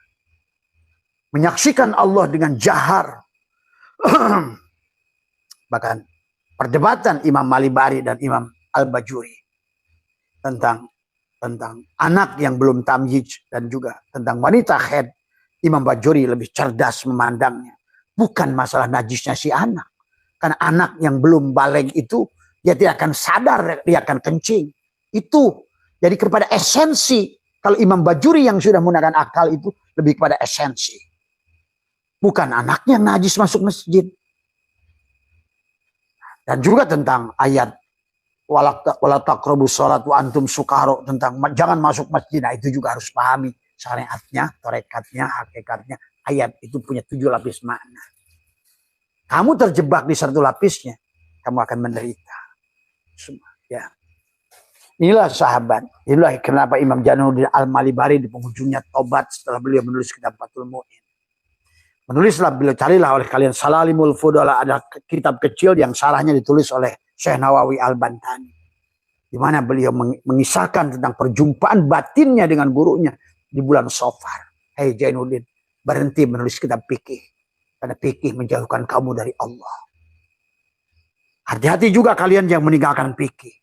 Menyaksikan Allah dengan jahar. Bahkan perdebatan Imam Malibari dan Imam Al-Bajuri. Tentang anak yang belum tamyiz dan juga tentang wanita haid. Imam Bajuri lebih cerdas memandangnya. Bukan masalah najisnya si anak. Karena anak yang belum baligh itu, dia tidak akan sadar, dia akan kencing. Itu. Jadi kepada esensi. Kalau Imam Bajuri yang sudah menggunakan akal itu, lebih kepada esensi. Bukan anaknya yang najis masuk masjid. Dan juga tentang ayat wala taqrabus shalat wa antum sukaro, tentang jangan masuk masjid. Nah, itu juga harus pahami syariatnya, tarekatnya, hakikatnya. Ayat itu punya 7 lapis makna. Kamu terjebak di 1 lapisnya, kamu akan menderita. Semua, ya. Inilah sahabat. Inilah kenapa Imam Jalaluddin Al-Malibari di penghujungnya tobat setelah beliau menulis kitab Fathul Mu'in. Menulislah beliau, carilah oleh kalian Salalimul Fudala, ada kitab kecil yang sarahnya ditulis oleh Syekh Nawawi Al-Bantani. Di mana beliau mengisahkan tentang perjumpaan batinnya dengan gurunya di bulan Safar. Hei Jainuddin, berhenti menulis kitab fikih. Karena fikih menjauhkan kamu dari Allah. Hati-hati juga kalian yang meninggalkan fikih.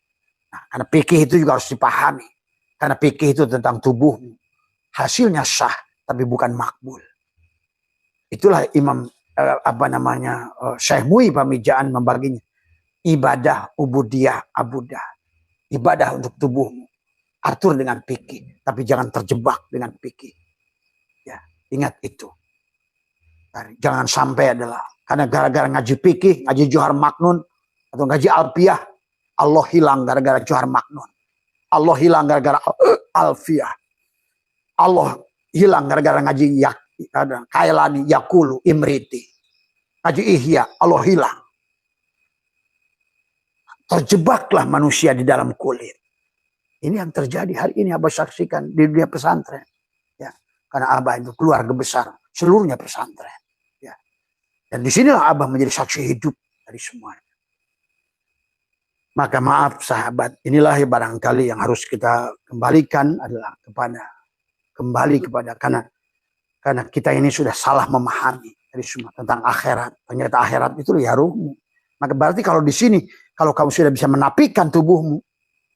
Nah, karena fikih itu juga harus dipahami. Karena fikih itu tentang tubuhmu. Hasilnya sah, tapi bukan makbul. Itulah Imam Syekh Mu'i Pamijaan membaginya. Ibadah, ubudiyah, abudah. Ibadah untuk tubuhmu. Atur dengan fikih. Tapi jangan terjebak dengan fikih. Ya, ingat itu. Jangan sampai adalah karena gara-gara ngaji fikih, ngaji Johar Maknun atau ngaji Alpiyah, Allah hilang gara-gara Johar Maknun. Allah hilang gara-gara Alfiyah. Allah hilang gara-gara ngaji Kailani, Yakulu, Imriti. Ngaji Ihya, Allah hilang. Terjebaklah manusia di dalam kulit. Ini yang terjadi hari ini Abah saksikan di dunia pesantren. Ya, karena Abah itu keluarga besar seluruhnya pesantren. Ya. Dan disinilah Abah menjadi saksi hidup dari semuanya. Maka maaf sahabat, inilah barangkali yang harus kita kembalikan adalah kembali kepada karena kita ini sudah salah memahami dari semua tentang akhirat. Ternyata akhirat itu ya ruhmu. Maka berarti kalau di sini, kalau kamu sudah bisa menapikan tubuhmu,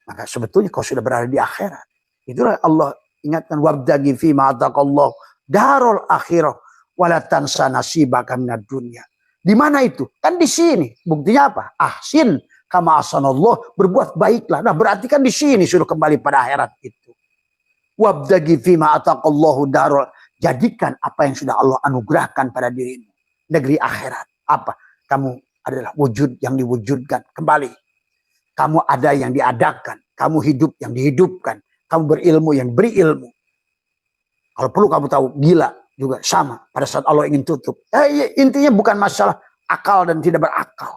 maka sebetulnya kau sudah berada di akhirat. Itulah Allah ingatkan, wabdagi fi ma ataqallahu darul akhirah wala tansa nasibaka minad dunya. Di mana itu? Kan di sini. Buktinya apa? Ahsin kama ahsanallah, berbuat baiklah. Nah, berarti kan di sini sudah kembali pada akhirat itu. Wabdagi fi ma ataqallahu darul, jadikan apa yang sudah Allah anugerahkan pada dirimu. Negeri akhirat. Apa? Kamu adalah wujud yang diwujudkan kembali. Kamu ada yang diadakan. Kamu hidup yang dihidupkan. Kamu berilmu yang beri ilmu. Kalau perlu kamu tahu, gila juga sama pada saat Allah ingin tutup. Intinya bukan masalah akal dan tidak berakal.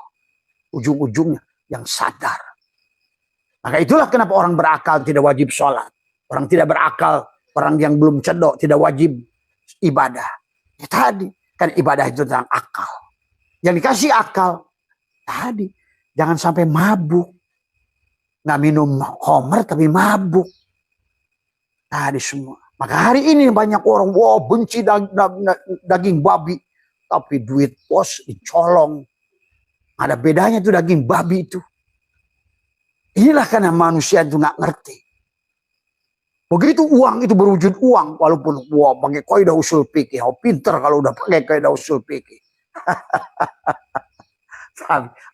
Ujung-ujungnya yang sadar. Maka itulah kenapa orang berakal tidak wajib sholat. Orang tidak berakal, orang yang belum cedok tidak wajib ibadah. Ya tadi, kan ibadah itu tentang akal. Yang dikasih akal, tadi, jangan sampai mabuk. Nggak minum khamr tapi mabuk. Tadi semua. Maka hari ini banyak orang, benci daging babi. Tapi duit pos dicolong. Ada bedanya tuh daging babi itu. Inilah karena manusia itu nggak ngerti. Begitu uang itu berwujud uang. Walaupun pakai kaidah usul fikih. Pinter kalau udah pakai kaidah usul fikih.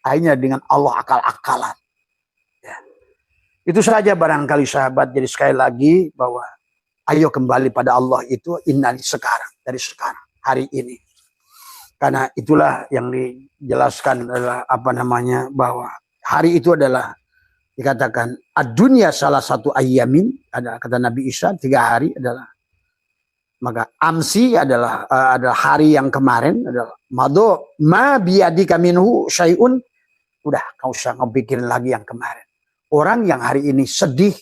Akhirnya dengan Allah akal-akalan. Ya. Itu saja barangkali sahabat. Jadi sekali lagi bahwa ayo kembali pada Allah itu innali sekarang. Dari sekarang. Hari ini. Karena itulah yang dijelaskan adalah bahwa hari itu adalah dikatakan ad-dunya salah satu ayyamin, ada kata Nabi Isa 3 hari adalah, maka amsi adalah hari yang kemarin adalah mado ma biyadika minhu syai'un, udah kau usah ngepikirin lagi yang kemarin. Orang yang hari ini sedih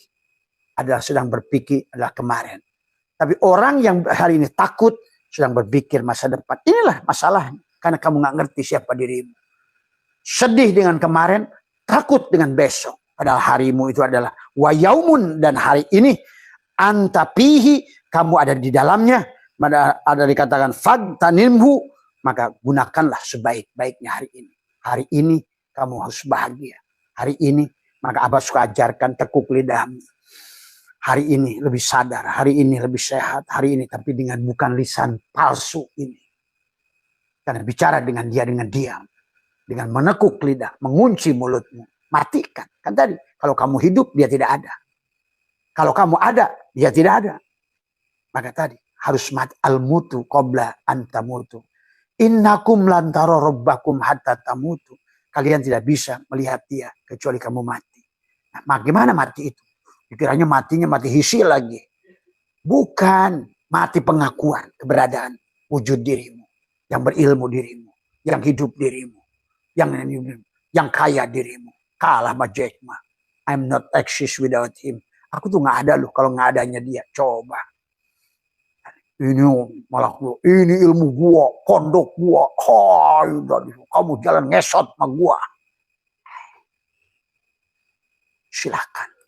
adalah sedang berpikir adalah kemarin. Tapi orang yang hari ini takut sedang berpikir masa depan. Inilah masalahnya. Karena kamu nggak ngerti siapa dirimu. Sedih dengan kemarin, takut dengan besok. Padahal harimu itu adalah wayaumun, dan hari ini antapihi, kamu ada di dalamnya. Ada dikatakan fagtanimhu, maka gunakanlah sebaik-baiknya hari ini. Hari ini kamu harus bahagia. Hari ini, maka Abah suka ajarkan tekuk lidahmu. Hari ini lebih sadar, hari ini lebih sehat, hari ini tapi dengan bukan lisan palsu ini. Karena bicara dengan dia dengan diam, dengan menekuk lidah, mengunci mulutmu, matikan. Kan tadi, kalau kamu hidup dia tidak ada. Kalau kamu ada, dia tidak ada. Maka tadi harus mati, al-mutu qabla antamutu. Innakum lantara rabbakum hatta tamutu. Kalian tidak bisa melihat dia kecuali kamu mati. Nah, bagaimana mati itu? Dikiranya matinya mati hisi lagi. Bukan, mati pengakuan keberadaan wujud dirimu, yang berilmu dirimu, yang hidup dirimu, yang kaya dirimu. Kalah sama Jack Ma. I'm not exist without him. Aku tuh nggak ada loh kalau nggak adanya dia. Coba. Ini malah gua, ini ilmu gua, kondok gua. Kamu jalan ngesot sama gua. Silakan.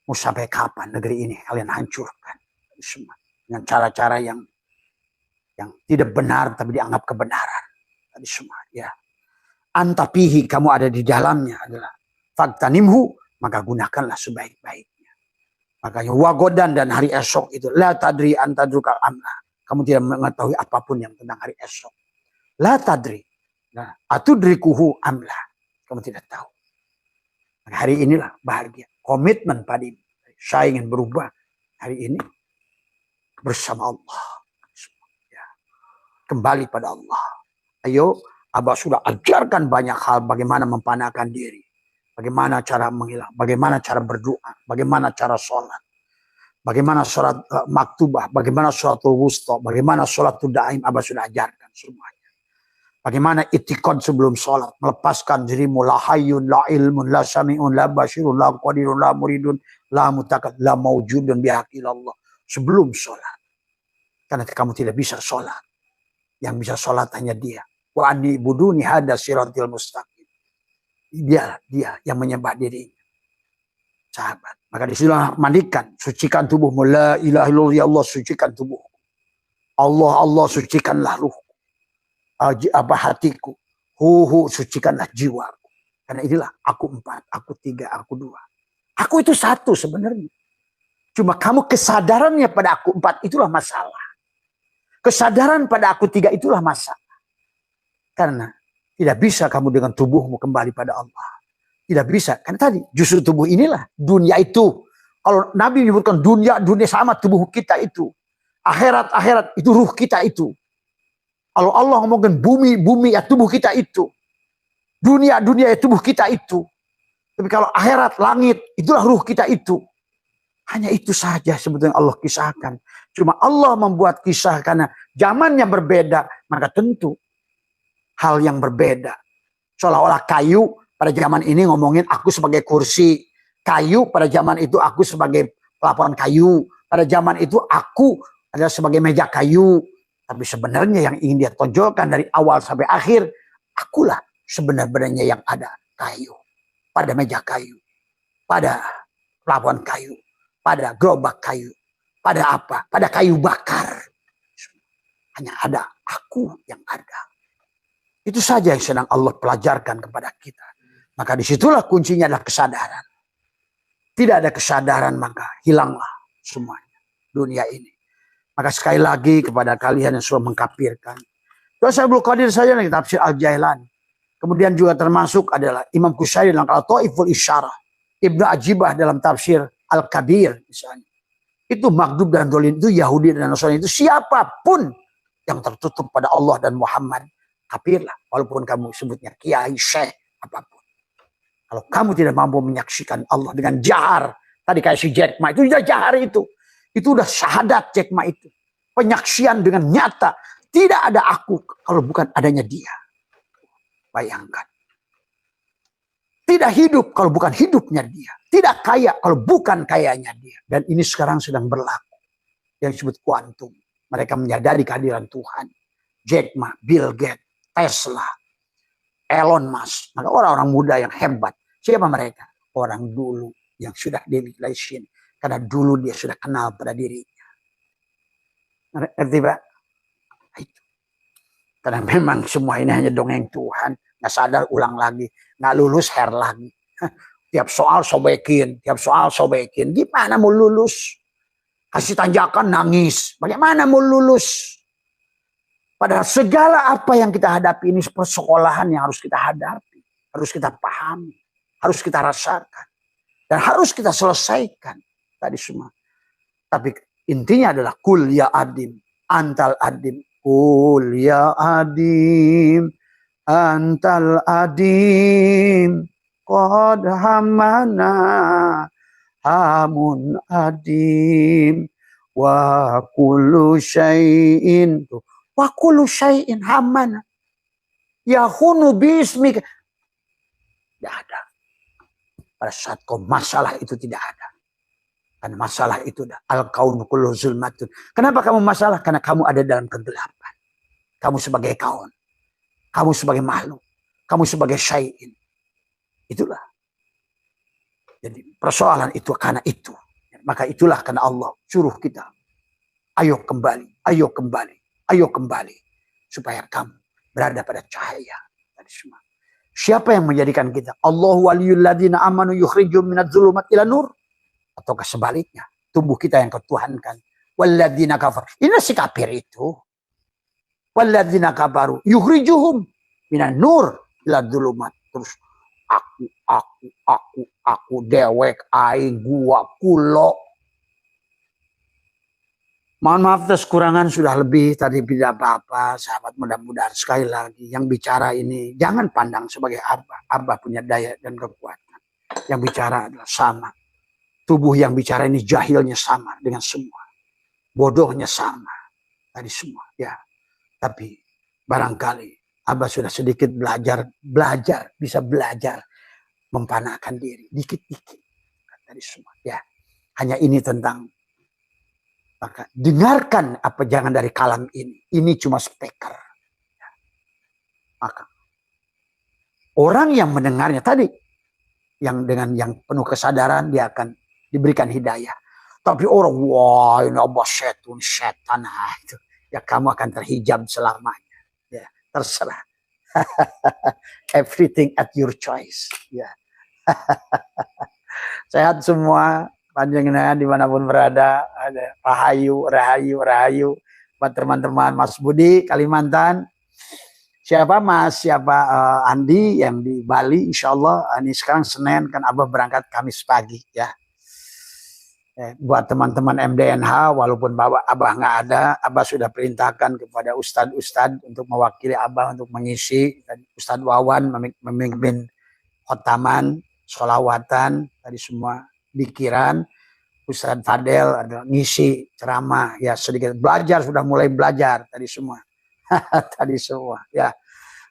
Mau sampai kapan negeri ini kalian hancurkan semua dengan cara-cara yang tidak benar tapi dianggap kebenaran tadi semua ya. Antapihi, kamu ada di dalamnya adalah faktanimhu, maka gunakanlah sebaik-baiknya. Makanya wagodan, dan hari esok itu la tadri antadrukal amla, kamu tidak mengetahui apapun yang tentang hari esok. La tadri, nah, atudrikuhu amla, kamu tidak tahu. Hari inilah bahagia. Komitmen pada ini. Saya ingin berubah hari ini bersama Allah. Ya. Kembali pada Allah. Ayo, Abah sudah ajarkan banyak hal bagaimana mempanakan diri. Bagaimana cara menghilang, bagaimana cara berdoa, bagaimana cara sholat, bagaimana sholat maktubah, bagaimana sholatul wusta, bagaimana sholatul daim, Abah sudah ajarkan semuanya. Bagaimana itikad sebelum sholat, melepaskan dirimu, la hayyun, la ilmun, la sami'un, la basirun, la qadirun, la muridun, la mutakad, la mawjudun bihaqilallah. Sebelum sholat. Karena kamu tidak bisa sholat. Yang bisa sholat hanya dia. Wa anni buduni hada siratil mustaqim. Dia yang menyembah dirinya. Sahabat. Maka disitulah mandikan, sucikan tubuhmu. La ilaha illallah, ya Allah, sucikan tubuhmu. Allah sucikanlah ruhku. Hatiku. Sucikanlah jiwaku. Karena inilah aku 4, aku 3, aku 2. Aku itu satu sebenarnya. Cuma kamu kesadarannya pada aku 4 itulah masalah. Kesadaran pada aku 3 itulah masalah. Karena tidak bisa kamu dengan tubuhmu kembali pada Allah. Tidak bisa. Karena tadi justru tubuh inilah dunia itu. Kalau Nabi menyebutkan dunia sama tubuh kita itu. Akhirat itu ruh kita itu. Kalau Allah ngomongin bumi ya tubuh kita itu. Dunia ya tubuh kita itu. Tapi kalau akhirat, langit, itulah ruh kita itu. Hanya itu saja sebetulnya Allah kisahkan. Cuma Allah membuat kisah karena zamannya berbeda. Maka tentu hal yang berbeda. Seolah-olah kayu pada zaman ini ngomongin aku sebagai kursi. Kayu pada zaman itu aku sebagai pelabuhan kayu. Pada zaman itu aku adalah sebagai meja kayu. Tapi sebenarnya yang ingin dia tonjolkan dari awal sampai akhir. Akulah sebenarnya yang ada kayu. Pada meja kayu. Pada pelabuhan kayu. Pada gerobak kayu. Pada apa? Pada kayu bakar. Hanya ada aku yang ada. Itu saja yang sedang Allah pelajarkan kepada kita. Maka disitulah kuncinya adalah kesadaran. Tidak ada kesadaran maka hilanglah semuanya. Dunia ini. Maka sekali lagi kepada kalian yang sudah mengkafirkan. Terus Abdul Qadir saja nih tafsir Al-Jailani. Kemudian juga termasuk adalah Imam Qushairi dalam Al-Taiful Isyarah. Ibnu Ajibah dalam tafsir Al-Kabir misalnya. Itu Maghdub dan Dhalin itu Yahudi dan Nasrani itu siapapun yang tertutup pada Allah dan Muhammad. Kafirlah, walaupun kamu sebutnya kiai, syekh, apapun. Kalau kamu tidak mampu menyaksikan Allah dengan jahar, tadi kayak si Jack Ma itu sudah jahar itu udah syahadat Jack Ma itu. Penyaksian dengan nyata, tidak ada aku kalau bukan adanya dia. Bayangkan. Tidak hidup kalau bukan hidupnya dia. Tidak kaya kalau bukan kayanya dia. Dan ini sekarang sedang berlaku. Yang disebut kuantum. Mereka menyadari kehadiran Tuhan. Jack Ma, Bill Gates, Tesla, Elon Musk, maka orang-orang muda yang hebat. Siapa mereka? Orang dulu yang sudah dinilai sini. Karena dulu dia sudah kenal pada dirinya. Ngerti Pak? Itu. Karena memang semua ini hanya dongeng Tuhan. Nggak sadar ulang lagi. Nggak lulus hair lagi. Tiap soal sobekin. Gimana mau lulus? Kasih tanjakan nangis. Bagaimana mau lulus? Padahal segala apa yang kita hadapi ini persekolahan yang harus kita hadapi. Harus kita pahami. Harus kita rasakan. Dan harus kita selesaikan. Tadi semua. Tapi intinya adalah kul ya adim. Antal adim. Kul ya adim. Antal adim. Qad hamana. Hamun adim. Wa kullu syai'in. Wa kullu syai'in hamana. Yahunu bismika. Tidak ada. Pada saat kau masalah itu tidak ada. Karena masalah itu al-kaun kullu zulmatun. Kenapa kamu masalah? Karena kamu ada dalam kegelapan. Kamu sebagai kaun. Kamu sebagai makhluk. Kamu sebagai syai'in. Itulah. Jadi persoalan itu karena itu. Maka itulah karena Allah suruh kita. Ayo kembali. Ayo kembali. Ayo kembali. Supaya kamu berada pada cahaya. Siapa yang menjadikan kita? Allahu waliyul ladzina amanu yukhrijum minadz dzulumat ila nur. Ataukah sebaliknya? Tubuh kita yang ketuhankan. Walladzina kafar. Ini si kafir itu. Walladzina kafaru yukhrijuhum minan nur ila dzulumat. Terus aku dewek aing gua kulo. Mohon maaf atas kekurangan sudah lebih tadi tidak apa-apa sahabat, mudah-mudahan sekali lagi yang bicara ini jangan pandang sebagai Abah punya daya dan kekuatan. Yang bicara adalah sama. Tubuh yang bicara ini jahilnya sama dengan semua. Bodohnya sama tadi semua. Ya, tapi barangkali Abah sudah sedikit belajar, bisa belajar mempanahkan diri dikit-dikit tadi semua. Ya, hanya ini tentang maka dengarkan apa jangan dari kalam ini. Ini cuma speaker. Ya. Maka orang yang mendengarnya tadi yang dengan yang penuh kesadaran dia akan diberikan hidayah. Tapi orang wah ini Abah setan itu. Ya kamu akan terhijab selamanya. Ya, terserah. Everything at your choice. Ya. Sehat semua, panjenengan dimanapun berada, ada rahayu buat teman-teman Mas Budi Kalimantan, siapa Andi yang di Bali, insya Allah ini sekarang Senin kan Abah berangkat Kamis pagi ya. Buat teman-teman MDNH walaupun Abah nggak ada, Abah sudah perintahkan kepada ustadz untuk mewakili Abah untuk mengisi. Ustadz Wawan memimpin khotaman, sholawatan, tadi semua pikiran. Ustadz Fadel ada ngisi ceramah, ya sedikit belajar, sudah mulai belajar tadi semua. Tadi semua ya.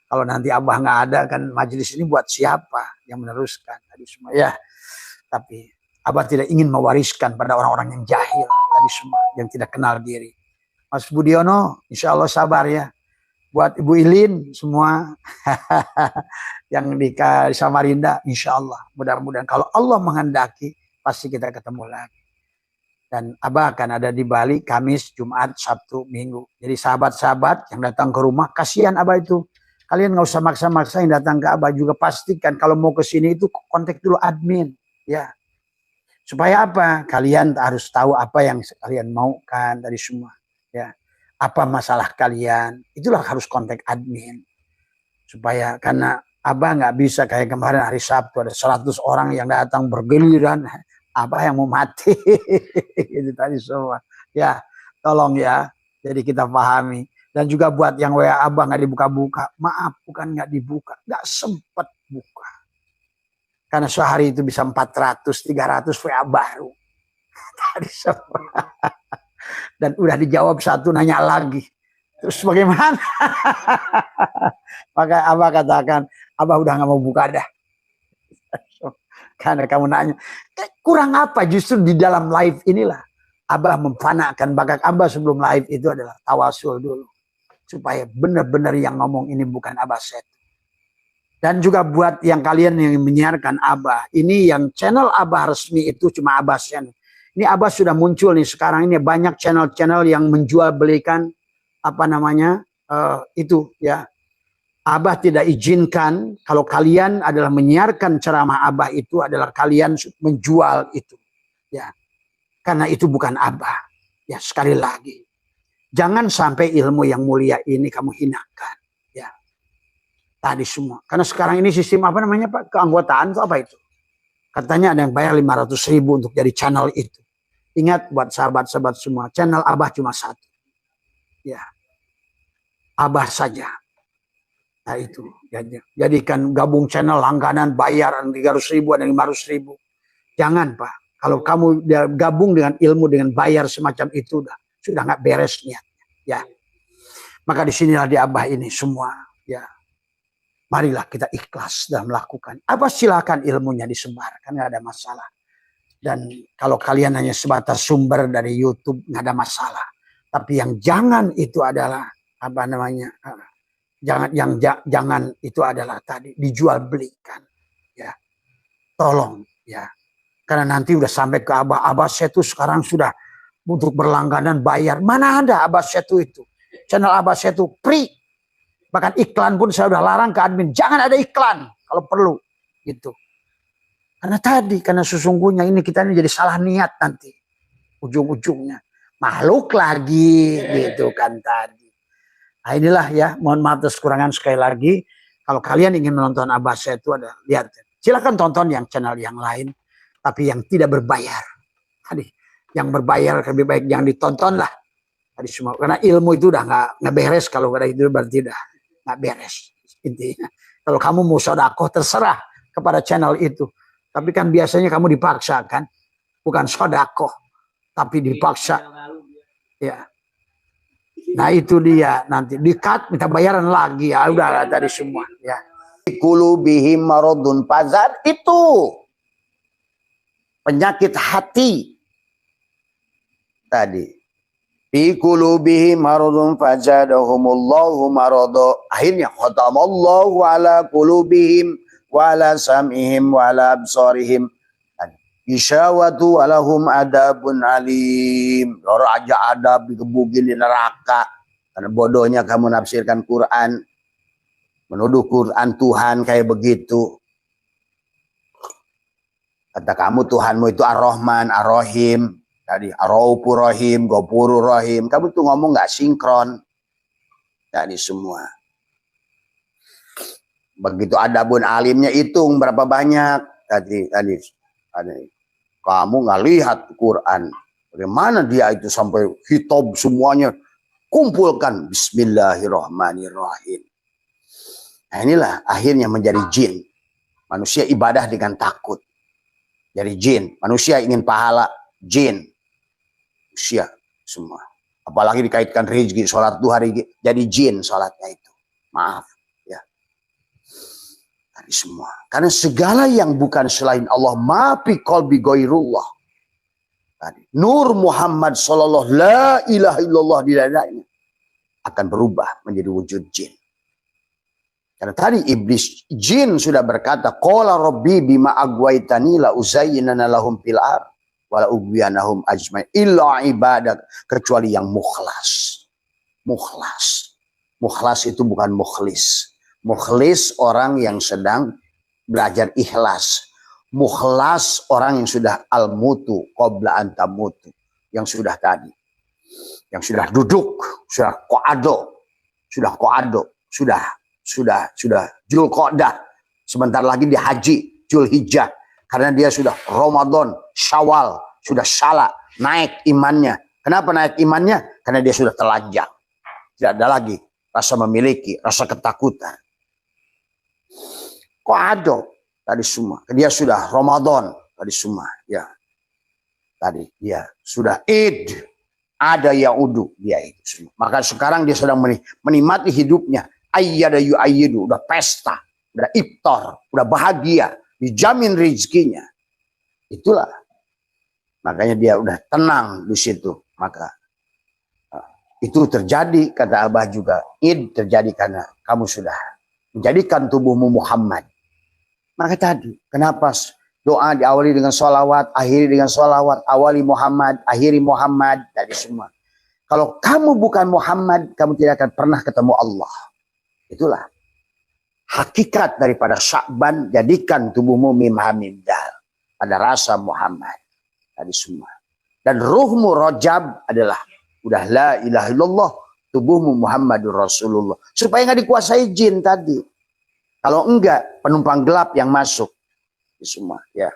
Kalau nanti Abah nggak ada kan majelis ini buat siapa yang meneruskan tadi semua ya. Tapi Abah tidak ingin mewariskan pada orang-orang yang jahil tadi semua, yang tidak kenal diri. Mas Budiono, insya Allah sabar ya. Buat Ibu Ilin semua yang di Samarinda, insya Allah. Mudah-mudahan kalau Allah menghendaki, pasti kita ketemu lagi. Dan Abah akan ada di Bali, Kamis, Jumat, Sabtu, Minggu. Jadi sahabat-sahabat yang datang ke rumah, kasihan Abah itu. Kalian nggak usah maksa-maksa yang datang ke Abah juga. Pastikan kalau mau ke sini itu kontak dulu admin. Ya. Supaya apa? Kalian harus tahu apa yang kalian mau kan dari semua. Ya. Apa masalah kalian? Itulah harus kontak admin. Supaya karena Abah nggak bisa kayak kemarin hari Sabtu ada 100 orang yang datang bergiliran. Abah yang mau mati. Itu tadi semua. Ya, tolong ya. Jadi kita pahami. Dan juga buat yang WA Abah nggak dibuka-buka. Maaf, bukan nggak dibuka. Nggak sempat buka. Karena sehari itu bisa 400, 300 WA baru. Tadi semua. Dan udah dijawab satu, nanya lagi. Terus bagaimana? Maka Abah katakan, Abah udah gak mau buka dah. Karena kamu nanya, kurang apa justru di dalam live inilah. Abah memfanakan bakat Abah sebelum live itu adalah tawasul dulu. Supaya benar-benar yang ngomong ini bukan Abah set. Dan juga buat yang kalian yang menyiarkan Abah. Ini yang channel Abah resmi itu cuma Abah channel. Ini Abah sudah muncul nih sekarang ini banyak channel-channel yang menjual belikan apa namanya itu ya. Abah tidak izinkan kalau kalian adalah menyiarkan ceramah Abah itu adalah kalian menjual itu. Ya. Karena itu bukan Abah. Ya sekali lagi. Jangan sampai ilmu yang mulia ini kamu hinakan. Tadi semua. Karena sekarang ini sistem apa namanya Pak? Keanggotaan itu apa itu? Katanya ada yang bayar 500.000 untuk jadi channel itu. Ingat buat sahabat-sahabat semua. Channel Abah cuma satu. Ya. Abah saja. Nah itu. Jadikan gabung channel langganan bayar 300.000 dan 500.000. Jangan Pak. Kalau kamu gabung dengan ilmu dengan bayar semacam itu sudah nggak beres niatnya. Ya. Maka disinilah di Abah ini semua. Ya. Marilah kita ikhlas dalam melakukan. Apa silakan ilmunya disebarkan, nggak ada masalah. Dan kalau kalian hanya sebatas sumber dari YouTube, nggak ada masalah. Tapi yang jangan itu adalah apa namanya? Jangan itu adalah tadi dijual belikan. Ya, tolong ya. Karena nanti udah sampai ke Abah Setu sekarang sudah untuk berlangganan bayar. Mana ada Abah Setu itu? Channel Abah Setu free. Bahkan iklan pun saya udah larang ke admin. Jangan ada iklan kalau perlu. Gitu. Karena sesungguhnya ini kita ini jadi salah niat nanti. Ujung-ujungnya. Makhluk lagi gitu kan tadi. Nah inilah ya. Mohon maaf atas kekurangan sekali lagi. Kalau kalian ingin menonton Abah Setu ada. Lihat. Silakan tonton yang channel yang lain. Tapi yang tidak berbayar. Tadi. Yang berbayar lebih baik jangan ditonton lah. Tadi semua. Karena ilmu itu udah nggak beres. Kalau ada itu berarti udah nggak beres intinya. Kalau kamu mau sedekah terserah kepada channel itu. Tapi kan biasanya kamu dipaksa kan, bukan sodakoh, tapi dipaksa. Ya. Nah itu dia, nanti di-cut minta bayaran lagi, ya udah tadi semua. Ya. Qulubihim maradun, pazar itu penyakit hati tadi. Fi qulubihim maradun fazadahumullahu marada. Akhirnya khatamallahu ala qulubihim wa ala sam'ihim wa ala absarihim isyawatu walahum adabun alim. Orang aja adab dikebukin di neraka karena bodohnya kamu nafsirkan Quran, menuduh Quran Tuhan kayak begitu. Kata kamu Tuhanmu itu Ar-Rahman, Ar-Rahim, tadi Ar-Raufur Rahim, Ghafurur Rahim. Kamu tuh ngomong nggak sinkron. Tadi semua. Begitu adabun alimnya hitung berapa banyak. Tadi. Kamu nggak lihat Quran. Bagaimana dia itu sampai hitab semuanya. Kumpulkan. Bismillahirrahmanirrahim. Nah inilah akhirnya menjadi jin. Manusia ibadah dengan takut. Jadi jin. Manusia ingin pahala. Jin. Manusia semua. Apalagi dikaitkan rezeki, sholat duha, jadi jin sholatnya itu. Maaf. Semua. Karena segala yang bukan selain Allah, mafi qalbi ghairullah. Nur Muhammad sallallahu la ilaha illallah di dadanya akan berubah menjadi wujud jin. Karena tadi iblis jin sudah berkata, qala rabbi bima agwaitani la uzayyinana lahum fil ard wa la ughwiyanahum ajmain illa ibadak, kecuali yang mukhlas. Mukhlas. Mukhlas itu bukan mukhlis. Mukhlis orang yang sedang belajar ikhlas. Mukhlas orang yang sudah al-mutu qabla antamutu. Yang sudah tadi. Yang sudah duduk. Sudah qa'ado. Sudah Julqa'dah. Sebentar lagi di haji Julhijjah. Karena dia sudah Ramadan, Syawal. Sudah salah. Naik imannya. Kenapa naik imannya? Karena dia sudah telanjang. Tidak ada lagi rasa memiliki, rasa ketakutan. Kok ada tadi semua? Dia sudah Ramadan tadi semua, ya. Tadi dia sudah Id, ada yaudu dia itu semua. Maka sekarang dia sedang menikmati hidupnya. Ayyada yu'ayyidu, udah pesta, udah iftar, udah bahagia, dijamin rezekinya. Itulah. Makanya dia udah tenang di situ. Maka itu terjadi kata Abah juga. Id terjadi karena kamu sudah menjadikan tubuhmu Muhammad. Maka tadi, kenapa doa diawali dengan sholawat, akhiri dengan sholawat, awali Muhammad, akhiri Muhammad, tadi semua. Kalau kamu bukan Muhammad, kamu tidak akan pernah ketemu Allah. Itulah hakikat daripada Sya'ban, jadikan tubuhmu mim hamim dal, pada rasa Muhammad, tadi semua. Dan ruhmu Rajab adalah udah la ilaha illallah, tubuhmu Muhammadur Rasulullah. Supaya nggak dikuasai jin tadi. Kalau enggak, penumpang gelap yang masuk. Semua, ya.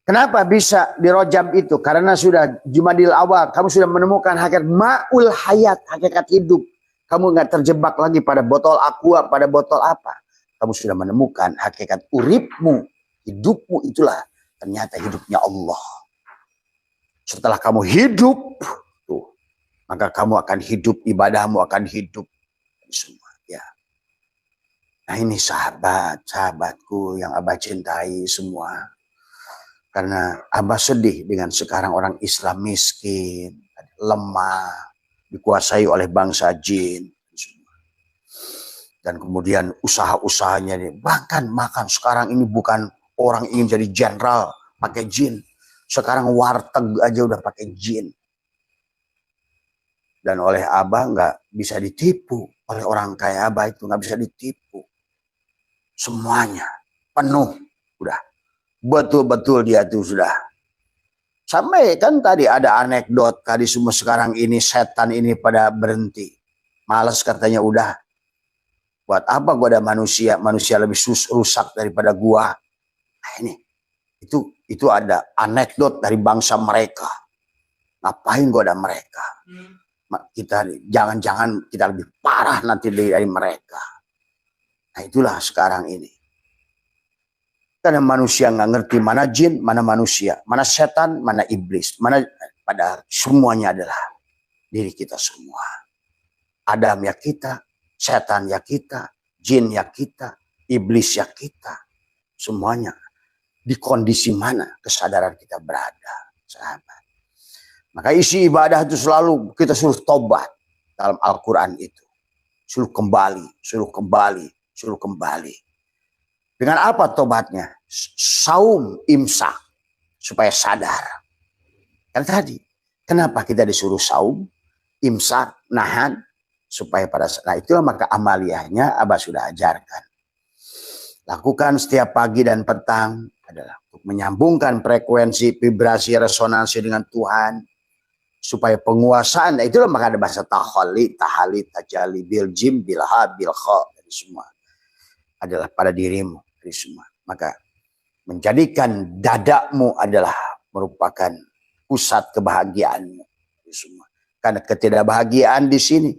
Kenapa bisa di Rajab itu? Karena sudah Jumadil Awal, kamu sudah menemukan hakikat ma'ul hayat, hakikat hidup. Kamu nggak terjebak lagi pada botol aqua, pada botol apa. Kamu sudah menemukan hakikat uripmu, hidupmu itulah ternyata hidupnya Allah. Setelah kamu hidup, tuh, maka kamu akan hidup, ibadahmu akan hidup. Semua, ya. Nah ini sahabatku yang Abah cintai semua. Karena Abah sedih dengan sekarang orang Islam miskin, lemah, dikuasai oleh bangsa jin. Dan kemudian usaha-usahanya, bahkan makan sekarang ini bukan orang ingin jadi jenderal pakai jin. Sekarang warteg aja udah pakai jin. Dan oleh Abah nggak bisa ditipu. Oleh orang kaya Abah itu nggak bisa ditipu. Semuanya penuh. Udah. Betul-betul dia tuh sudah. Sampai kan tadi ada anekdot. Tadi semua sekarang ini setan ini pada berhenti. Males katanya udah. Buat apa gua ada manusia? Manusia lebih rusak daripada gua. Nah ini. Itu ada anekdot dari bangsa mereka. Ngapain gua ada mereka? Kita jangan-jangan kita lebih parah nanti dari mereka. Nah itulah sekarang ini. Karena manusia nggak ngerti mana jin, mana manusia, mana setan, mana iblis, mana padahal semuanya adalah diri kita semua. Adam ya kita, setan ya kita, jin ya kita, iblis ya kita. Semuanya di kondisi mana kesadaran kita berada, sahabat. Maka isi ibadah itu selalu kita suruh tobat dalam Al-Quran itu. Suruh kembali, suruh kembali, suruh kembali. Dengan apa tobatnya? Saum, imsak, supaya sadar. Kan tadi, kenapa kita disuruh saum, imsak, nahan, supaya pada saat itulah maka amaliyahnya Abah sudah ajarkan. Lakukan setiap pagi dan petang adalah untuk menyambungkan frekuensi, vibrasi, resonansi dengan Tuhan, supaya penguasaan, itulah maka ada bahasa tahali, tajali, bil jim, bil ha, bil kha, dari semua adalah pada dirimu. Semua. Maka menjadikan dadamu adalah merupakan pusat kebahagiaanmu. Semua. Karena ketidakbahagiaan di sini,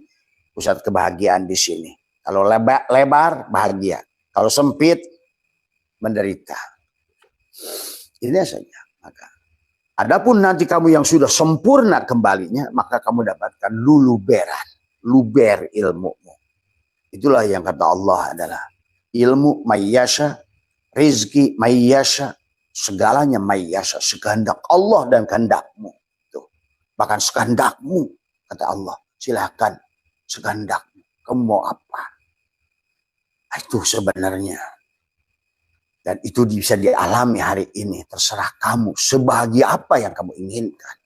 pusat kebahagiaan di sini. Kalau lebar bahagia, kalau sempit menderita. Ini saja. Maka adapun nanti kamu yang sudah sempurna kembalinya, maka kamu dapatkan luluberan, luber ilmumu. Itulah yang kata Allah adalah ilmu mayyasha, rizki mayyasha, segalanya mayyasha, sekehendak Allah dan kehendakmu. Tuh. Bahkan sekehendakmu, kata Allah, silakan sekehendakmu. Kamu mau apa? Itu sebenarnya. Dan itu bisa dialami hari ini. Terserah kamu, sebahagia apa yang kamu inginkan.